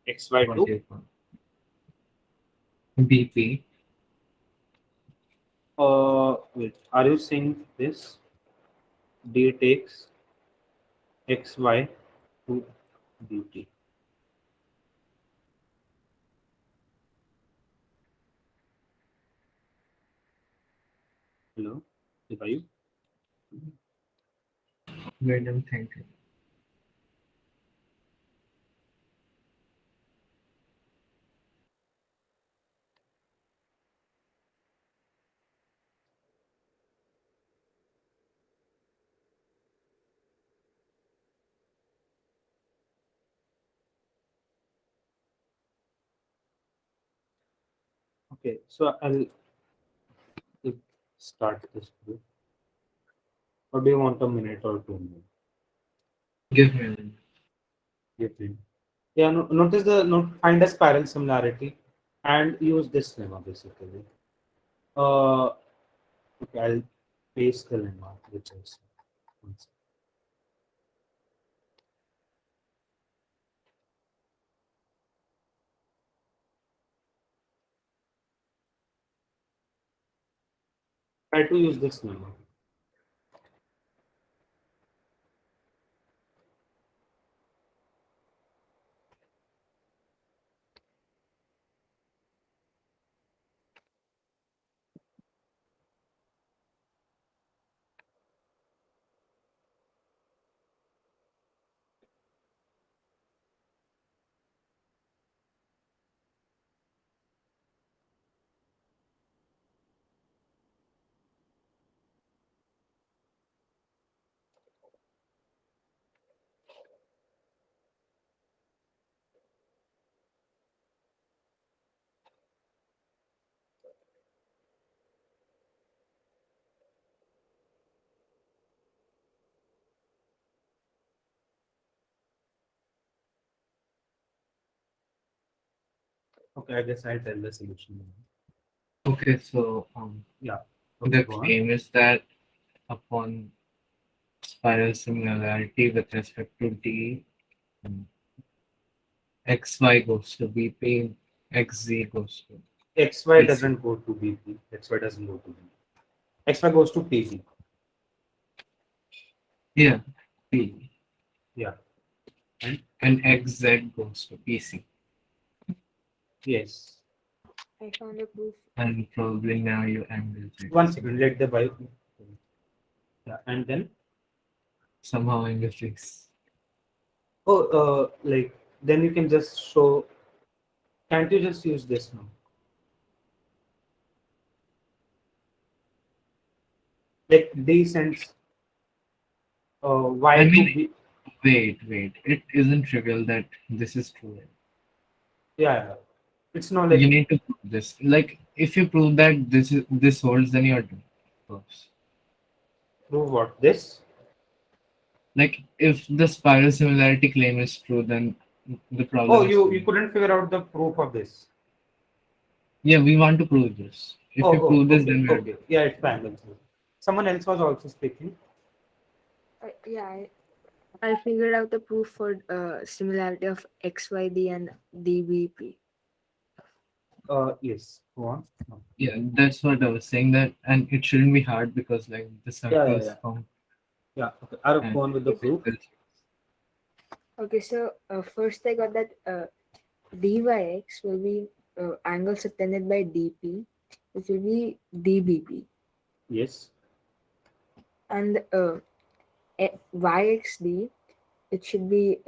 XY2. what do you call it? BP. Wait, are you saying this? D takes XY to BT. Hello? Are you? Wait, I'm thinking. Okay, so I'll start this proof. Or do you want a minute or 2 minutes? Give me a minute. Give me. Yeah, notice find a spiral similarity and use this lemma basically. Okay, I'll paste the lemma, which is one second. Try to use this lemma. Okay, I guess I'll tell the solution now. Okay, so Yeah. the Okay, go on. claim is that upon spiral similarity with respect to D, xy goes to BP, xz goes to XY PC. doesn't go to BP. XY doesn't go to BP. XY goes to PP. Yeah, P. Yeah. And xz goes to PC. Yes. I found a proof. And probably now you angle it. 1 second, let the bio. Yeah, and then Somehow angle fix. like then you can just show. Can't you just use this now? Like D sends Y I to mean, B. wait. It isn't trivial that this is true. Yeah. It's not You like need to prove this. Like, if you prove that this holds, then you're done. Of course. prove what this. Like, if the spiral similarity claim is true, then the problem. Oh, is you solved. couldn't figure out the proof of this. Yeah, we want to prove this. If you prove this, okay, then we're okay. Yeah, it's triangle. Someone else was also speaking. Yeah, I figured out the proof for similarity of XYD and DBP. Yes. Go on. No. Yeah, that's what I was saying. That, and it shouldn't be hard because like the circles Yeah. form. Yeah. Okay. I'll And go on with the proof. Okay, so first I got that DYX will be angle subtended by DP, which will be DBP, Yes. and YXD, it should be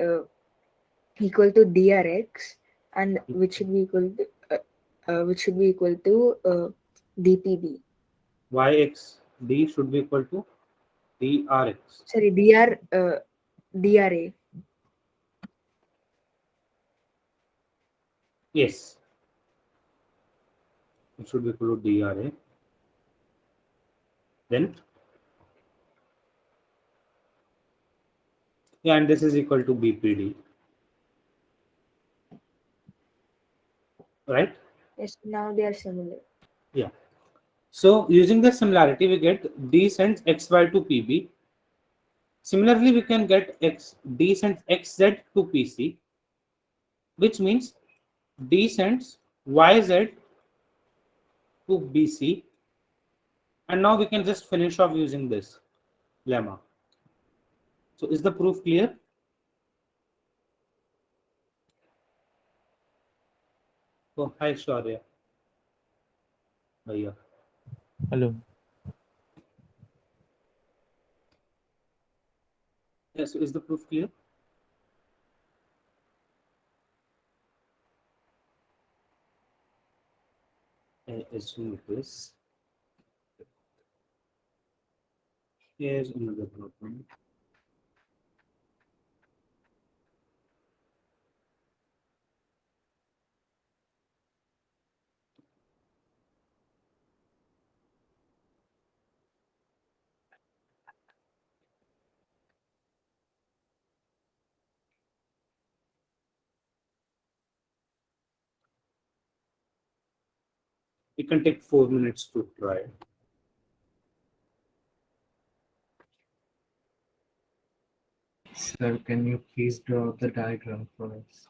equal to DRX, and which should be equal to DPB. YXD should be equal to drx. Sorry, DRA. Yes. It should be equal to DRA. Then, yeah, and this is equal to BPD. Right? Yes, now they are similar. Yeah. So using the similarity, we get D sends XY to PB. Similarly, we can get D sends XZ to PC, which means D sends YZ to BC. And now we can just finish off using this lemma. So is the proof clear? Oh, hi, Shaurya. Bhaiya. Hello. Yeah, so is the proof clear? I assume it is. Here's another problem. It can take 4 minutes to try. Sir, can you please draw the diagram for us?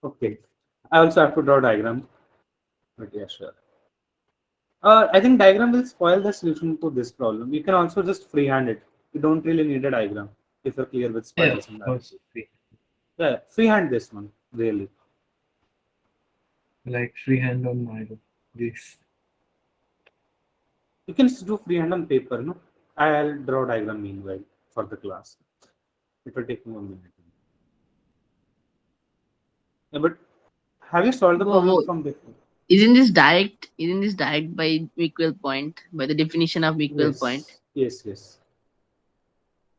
Okay. I also have to draw a diagram. But yeah, sure. I think diagram will spoil the solution to this problem. You can also just freehand it. You don't really need a diagram if you're clear with Yeah, spirals of and course. yeah, freehand this one, really. Like freehand on my this. You can just do freehand on paper, no? I'll draw a diagram meanwhile for the class. It will take me 1 minute. Yeah, but have you solved the Whoa, problem whoa. from before? Isn't this direct? Isn't this direct by Miquel point, by the definition of Miquel point? Yes, yes.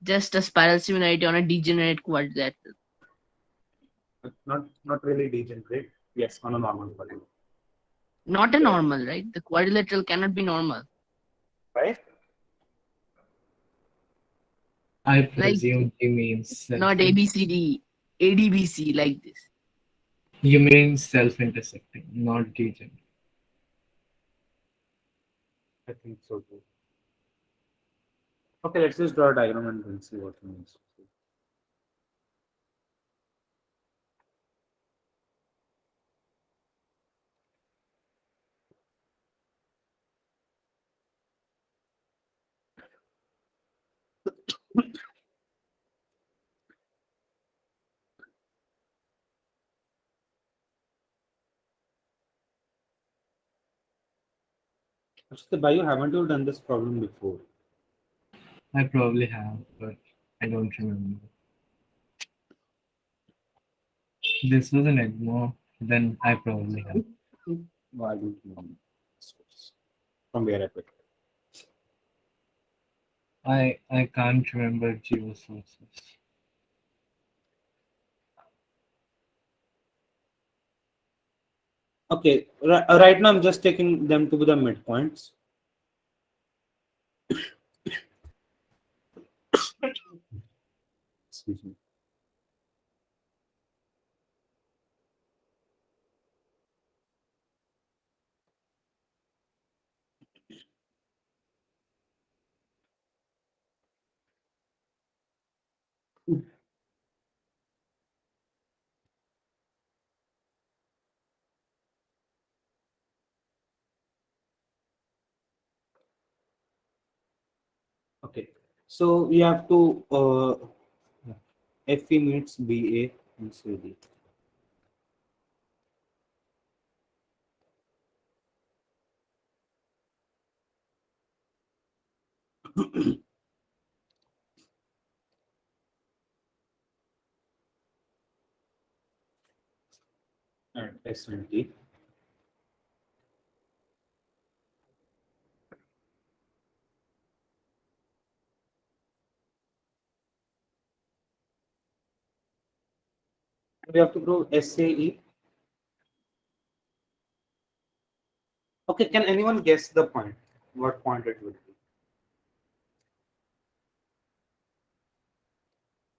Just a spiral similarity on a degenerate quadrilateral. But not really degenerate. Yes, on a normal body. Not a normal, right? The quadrilateral cannot be normal. Right? I Like presume he means not self. ABCD, ADBC like this. You mean self-intersecting, not degenerate. I think so too. Okay, let's just draw a diagram and then see what it means. Actually, Bayu, haven't you done this problem before? I probably have, but I don't remember. This was an EGMO, then I probably have. No, I don't know. From where I picked it. I can't remember geo sources. Okay, right now I'm just taking them to be the midpoints. Excuse me. Okay, so we have to FE meets BA and CD. And S and T. We have to prove SAE. Okay, can anyone guess the point? What point it would be?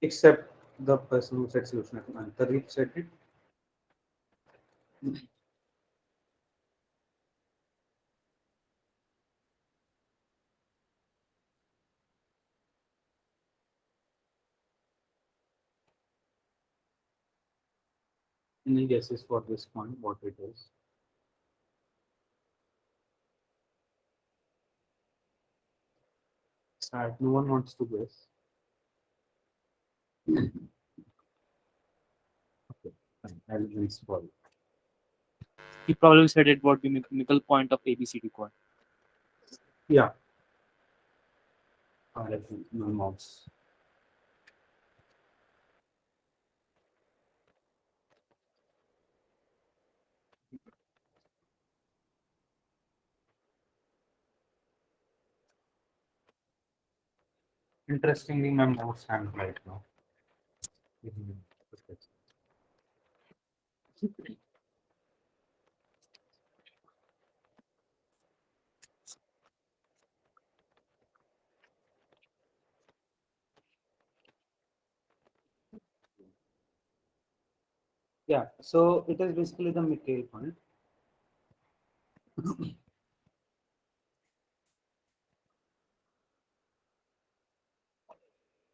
Except the person who said solution at Antarif said it. Any guesses for this point? What it is? Sad. No one wants to guess. Okay, fine. I'll respond. He probably said it would be mechanical point of ABCD quad. Yeah. I think my mouse. Interestingly, my mouse hand right now. Yeah, so it is basically the Miquel point.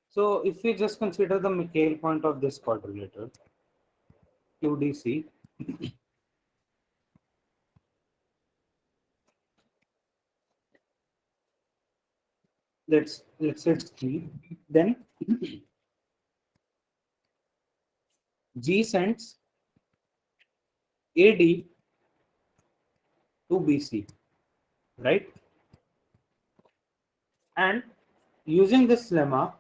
So if we just consider the Miquel point of this quadrilateral, QDC, let's say it's G, then G sends AD to BC, right? And using this lemma,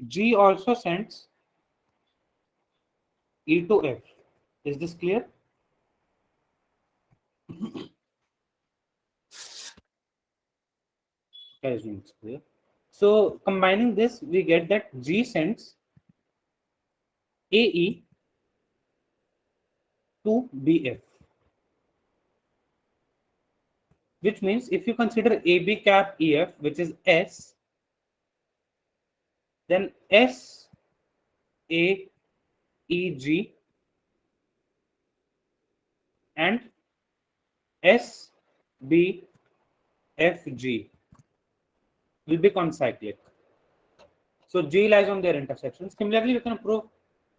G also sends E to F. Is this clear? I assume it's clear. So combining this, we get that G sends AE to BF, which means if you consider AB cap EF, which is S, then S A E G and S B F G will become cyclic. So G lies on their intersection. Similarly, we can prove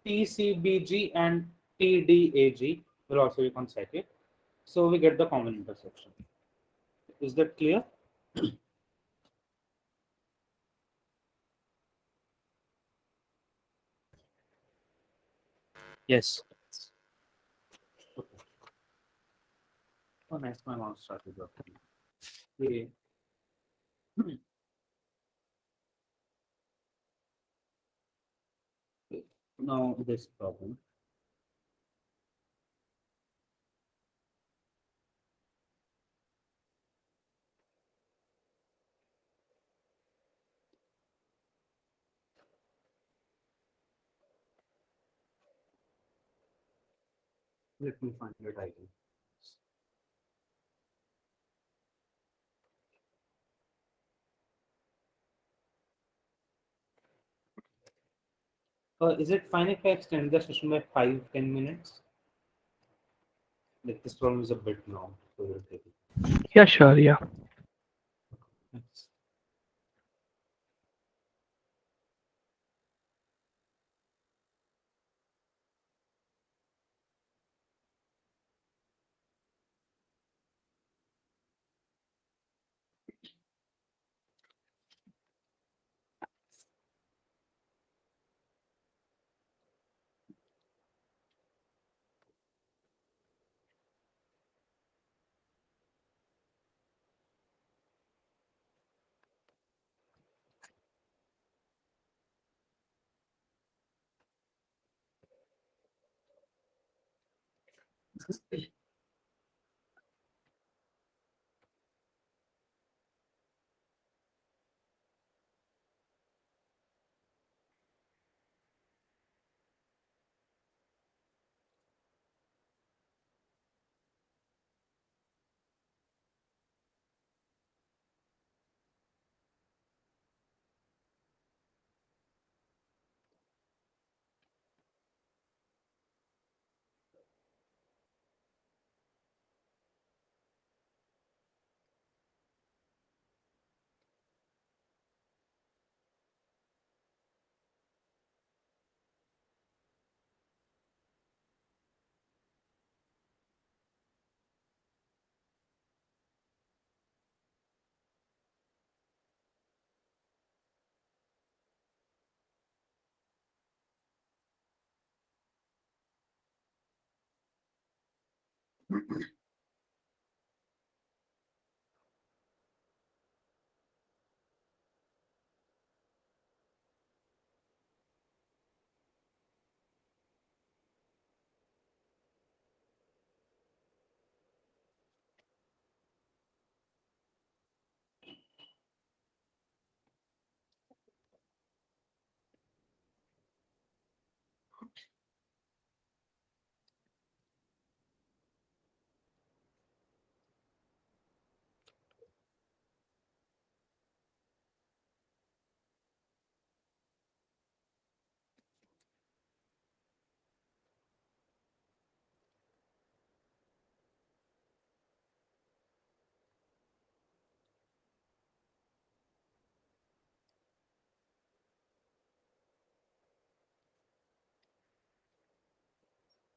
TCBG and TDAG will also become cyclic. So we get the common intersection. Is that clear? Yes. Okay. Oh, nice. My mouse started working. Okay. Now this problem. Let me find it again. Is it fine if I extend the session by 5-10 minutes? Like this problem is a bit long, so we'll take it. Yeah, sure. Yeah. Thanks.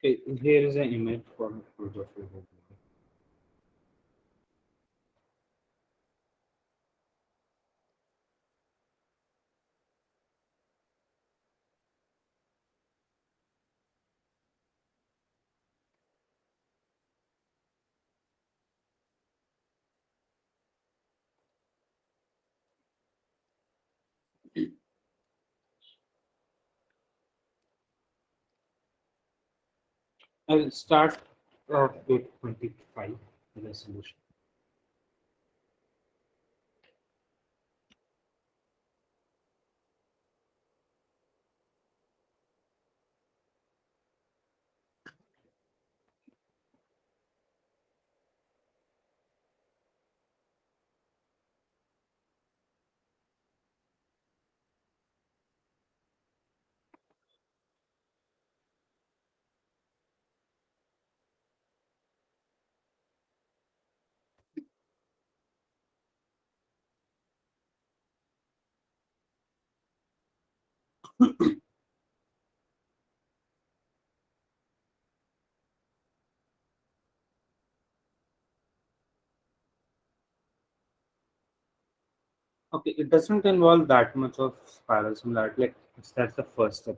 Okay, here is an image for Choudhary. I'll start with 25 resolution. Okay, it doesn't involve that much of spiral similarity. Like that's the first step.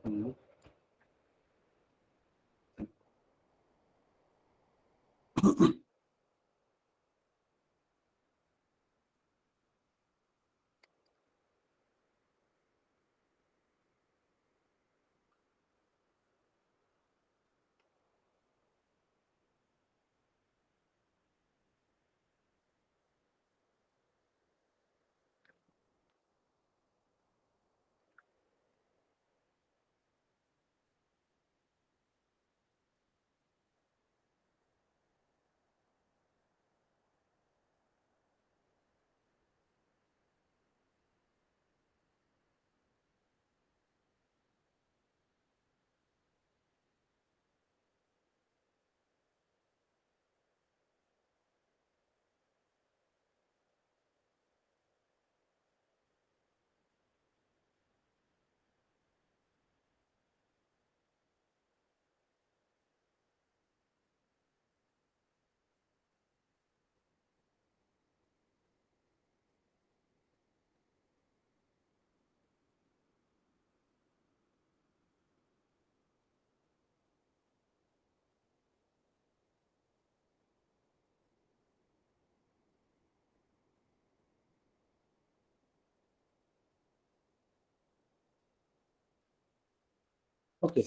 Okay.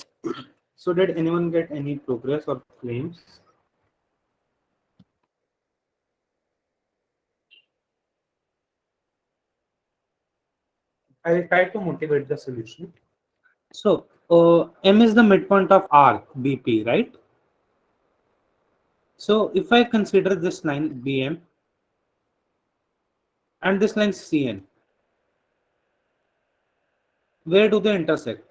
So did anyone get any progress or claims? I will try to motivate the solution. So M is the midpoint of R BP, right? So if I consider this line BM and this line CN, where do they intersect?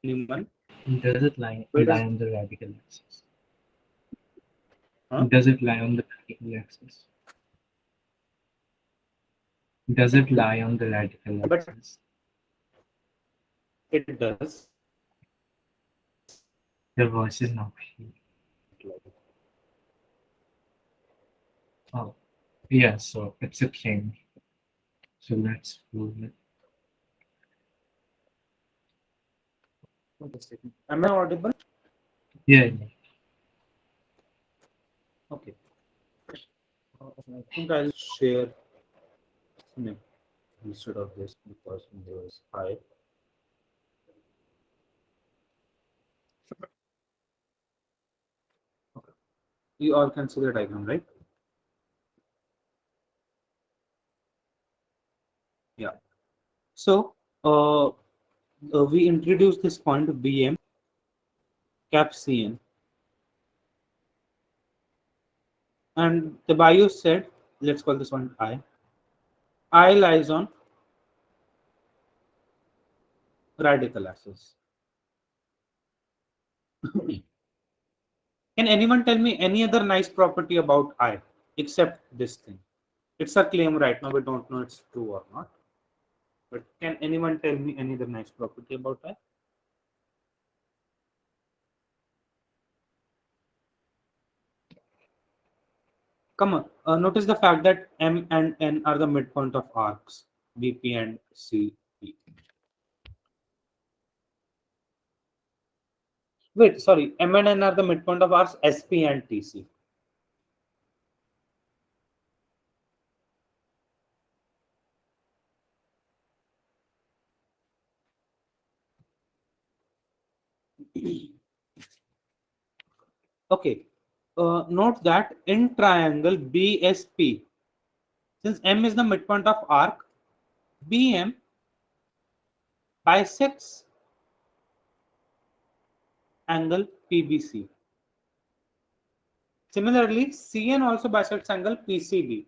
Anyone? Does it lie Where does on the radical axis? huh? Does it lie on the radical axis? Does it lie on the radical But axis? it does. Your voice is not clear. Oh, yeah, so it's a claim. So let's move it. Wait a second. Am I audible? Yeah. Okay. I think I'll share instead of this because there is high. Okay. You all can see the diagram, right? Yeah. So we introduced this point BM cap CN, and the bio said, let's call this one I. I lies on radical axis. Can anyone tell me any other nice property about I except this thing? It's a claim right now. We don't know it's true or not. But can anyone tell me any other nice property about I? Come on. Notice the fact that M and N are the midpoint of arcs, BP and CP. Wait, sorry. M and N are the midpoint of arcs, SP and TC. Okay. Note that in triangle BSP, since M is the midpoint of arc, BM bisects angle PBC. Similarly, CN also bisects angle PCB,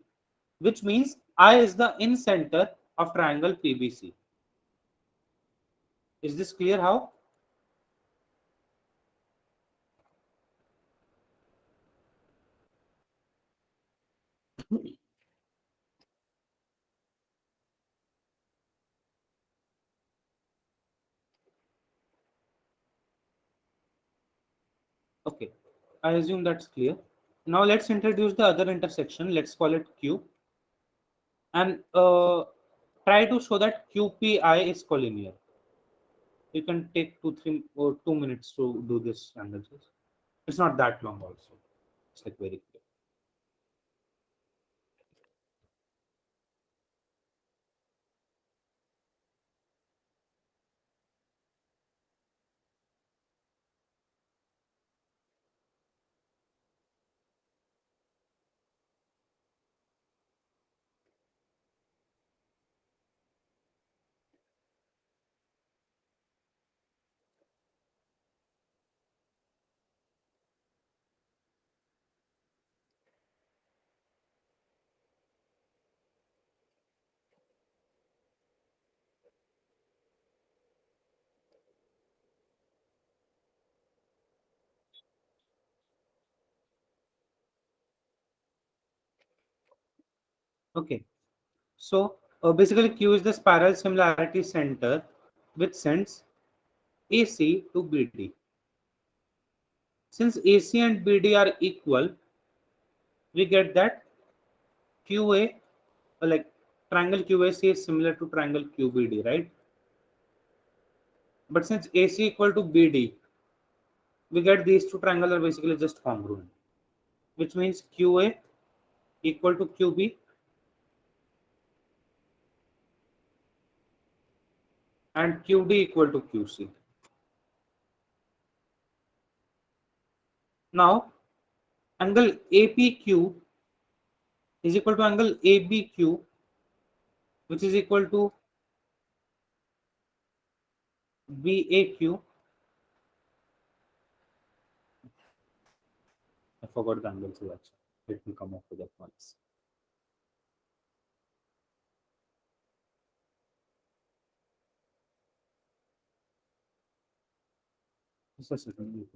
which means I is the in center of triangle PBC. Is this clear how? Okay, I assume that's clear. Now let's introduce the other intersection. Let's call it Q, and try to show that QPI is collinear. You can take 2 minutes to do this analysis. It's not that long also. It's like very clear. Okay, so basically Q is the spiral similarity center which sends AC to BD. Since AC and BD are equal, we get that QA, like triangle QAC is similar to triangle QBD, right? But since AC equal to BD, we get these two triangles are basically just congruent, which means QA equal to QB and QD equal to QC. Now, angle APQ is equal to angle ABQ, which is equal to BAQ. I forgot the angle selection. Let me come up with that once. Just a second.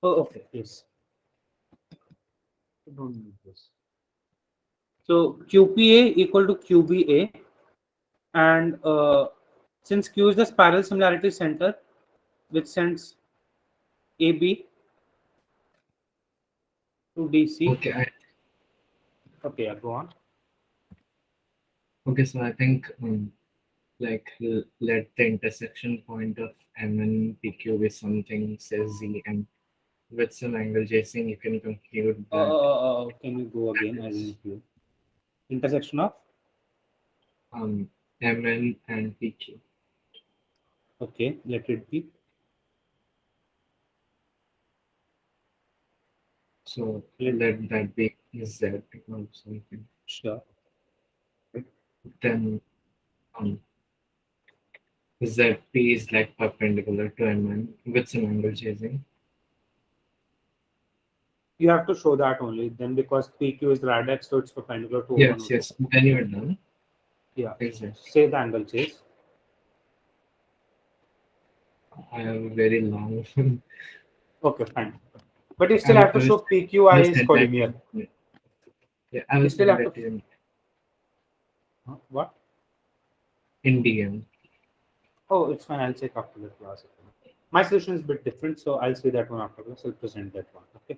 Oh, okay. Yes. I don't need this. So QPA equal to QBA, and since Q is the spiral similarity center, which sends AB to DC. Okay, Okay, yeah, go on. okay. So I think like let the intersection point of M and PQ be something says Z, and with some angle chasing, you can conclude that Can you go again? I didn't hear. Intersection of. MN and PQ. Okay, let it be. So let that be Z or something. Sure. Then ZP is like perpendicular to MN with some angle chasing. You have to show that only then, because PQ is radius, so it's perpendicular to Yes, O1. yes. Then you are done. Yeah. Exactly. Say the angle chase. I have a very long. Okay, fine. But you still have to show PQI is collinear. Yeah, I You was still saying have that to. What? in DM. Oh, it's fine. I'll check after the class. My solution is a bit different, so I'll see that one after class. I'll present that one. Okay.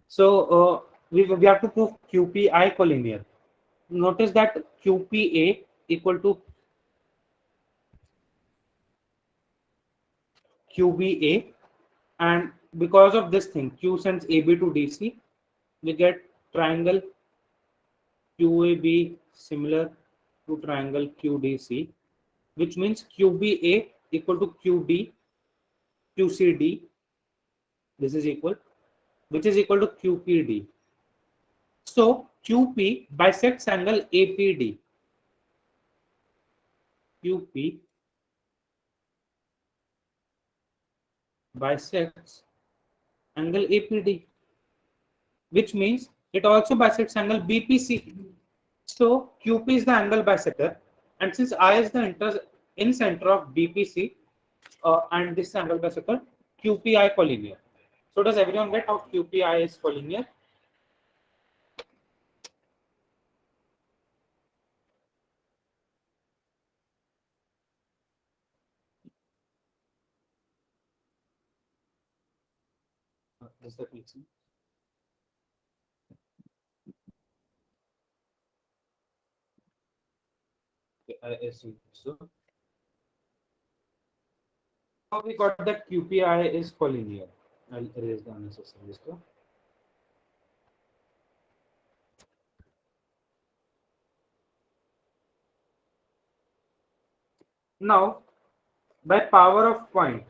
So we have to prove QPI collinear. Notice that QPA equal to QBA, and because of this thing, Q sends AB to DC, we get triangle QAB similar to triangle QDC, which means QBA equal to QD, QCD. This is equal, which is equal to QPD. So QP bisects angle APD. QP bisects angle APD, which means it also bisects angle BPC. So QP is the angle bisector, and since I is the in center of BPC, and this angle bisector, QPI collinear. So does everyone get how QPI is collinear? Does that make sense? Okay, I assume so. How we got that QPI is collinear? I'll erase the unnecessary stuff. Now, by power of point,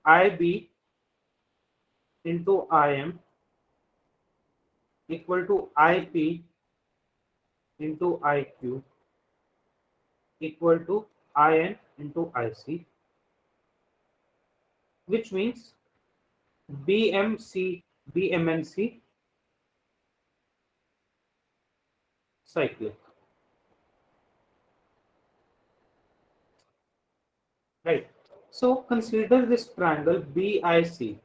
IB into IM equal to IP into IQ equal to IN into IC, which means BMNC cyclic. Right. So consider this triangle BIC.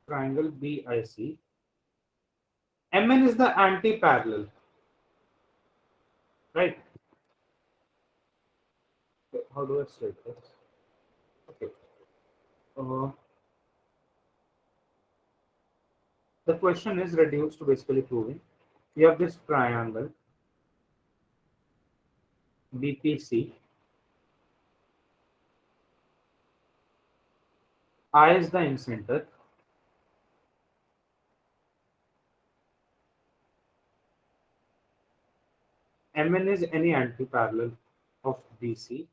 Triangle BIC. MN is the anti-parallel. Right. Okay, how do I state this? Okay. The question is reduced to basically proving you have this triangle BPC. I is the incenter. Mn is any anti-parallel of BC.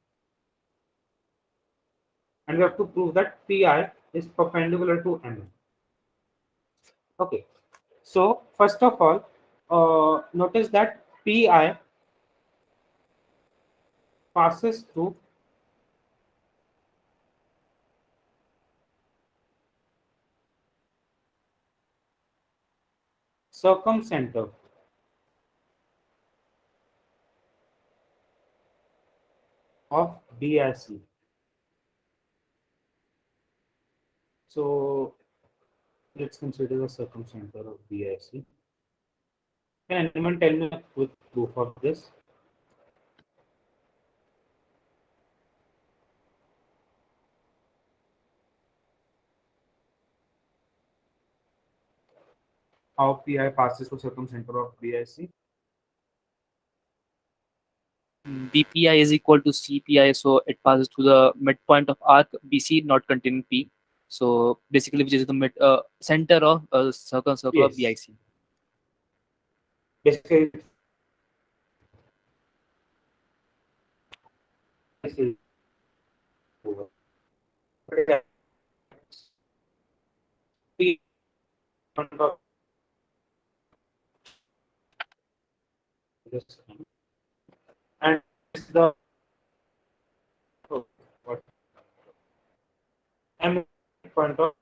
And we have to prove that Pi is perpendicular to Mn. Okay. So first of all, notice that Pi passes through circumcenter of BIC. So let's consider the circumcenter of BIC. Can anyone tell me a quick proof of this? how pi passes to circumcenter of BIC? BPI is equal to CPI, so it passes to the midpoint of arc BC not containing P. So basically, which is the center of circle of Yes. BIC. Basically, P and the what M point of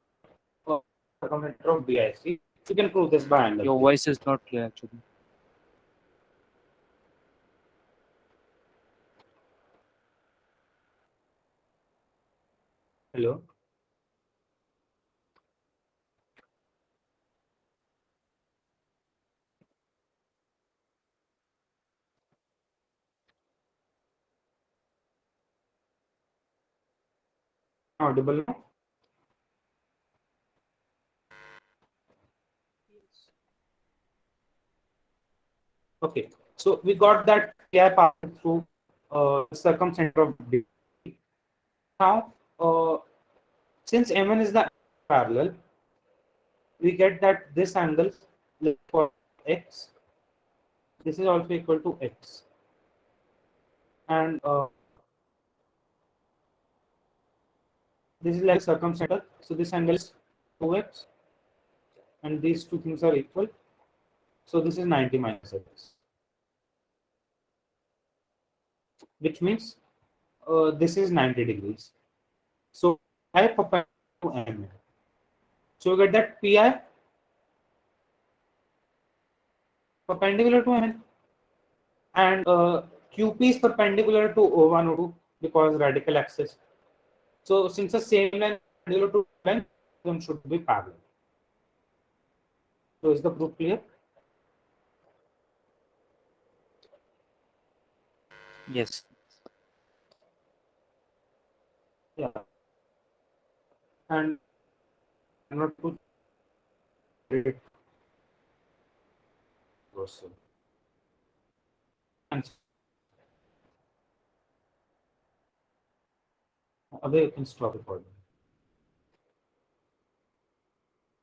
circumcenter of BIC. You can prove this by angle. Your voice is not clear actually. Hello. Audible now? Okay, so we got that pi passing through the circumcenter of B. Now, since M1 is the parallel, we get that this angle is for x. This is also equal to x, and this is like circumcenter. So this angle is 2x, and these two things are equal. So this is 90 minus x, which means this is 90 degrees. So I perpendicular to M. So you get that pi perpendicular to M, and QP is perpendicular to O1, O2 because radical axis. So since the same line is perpendicular to length, them should be parallel. So is the proof clear? Yes. Yeah. And I'm not too also. And other you can stop recording.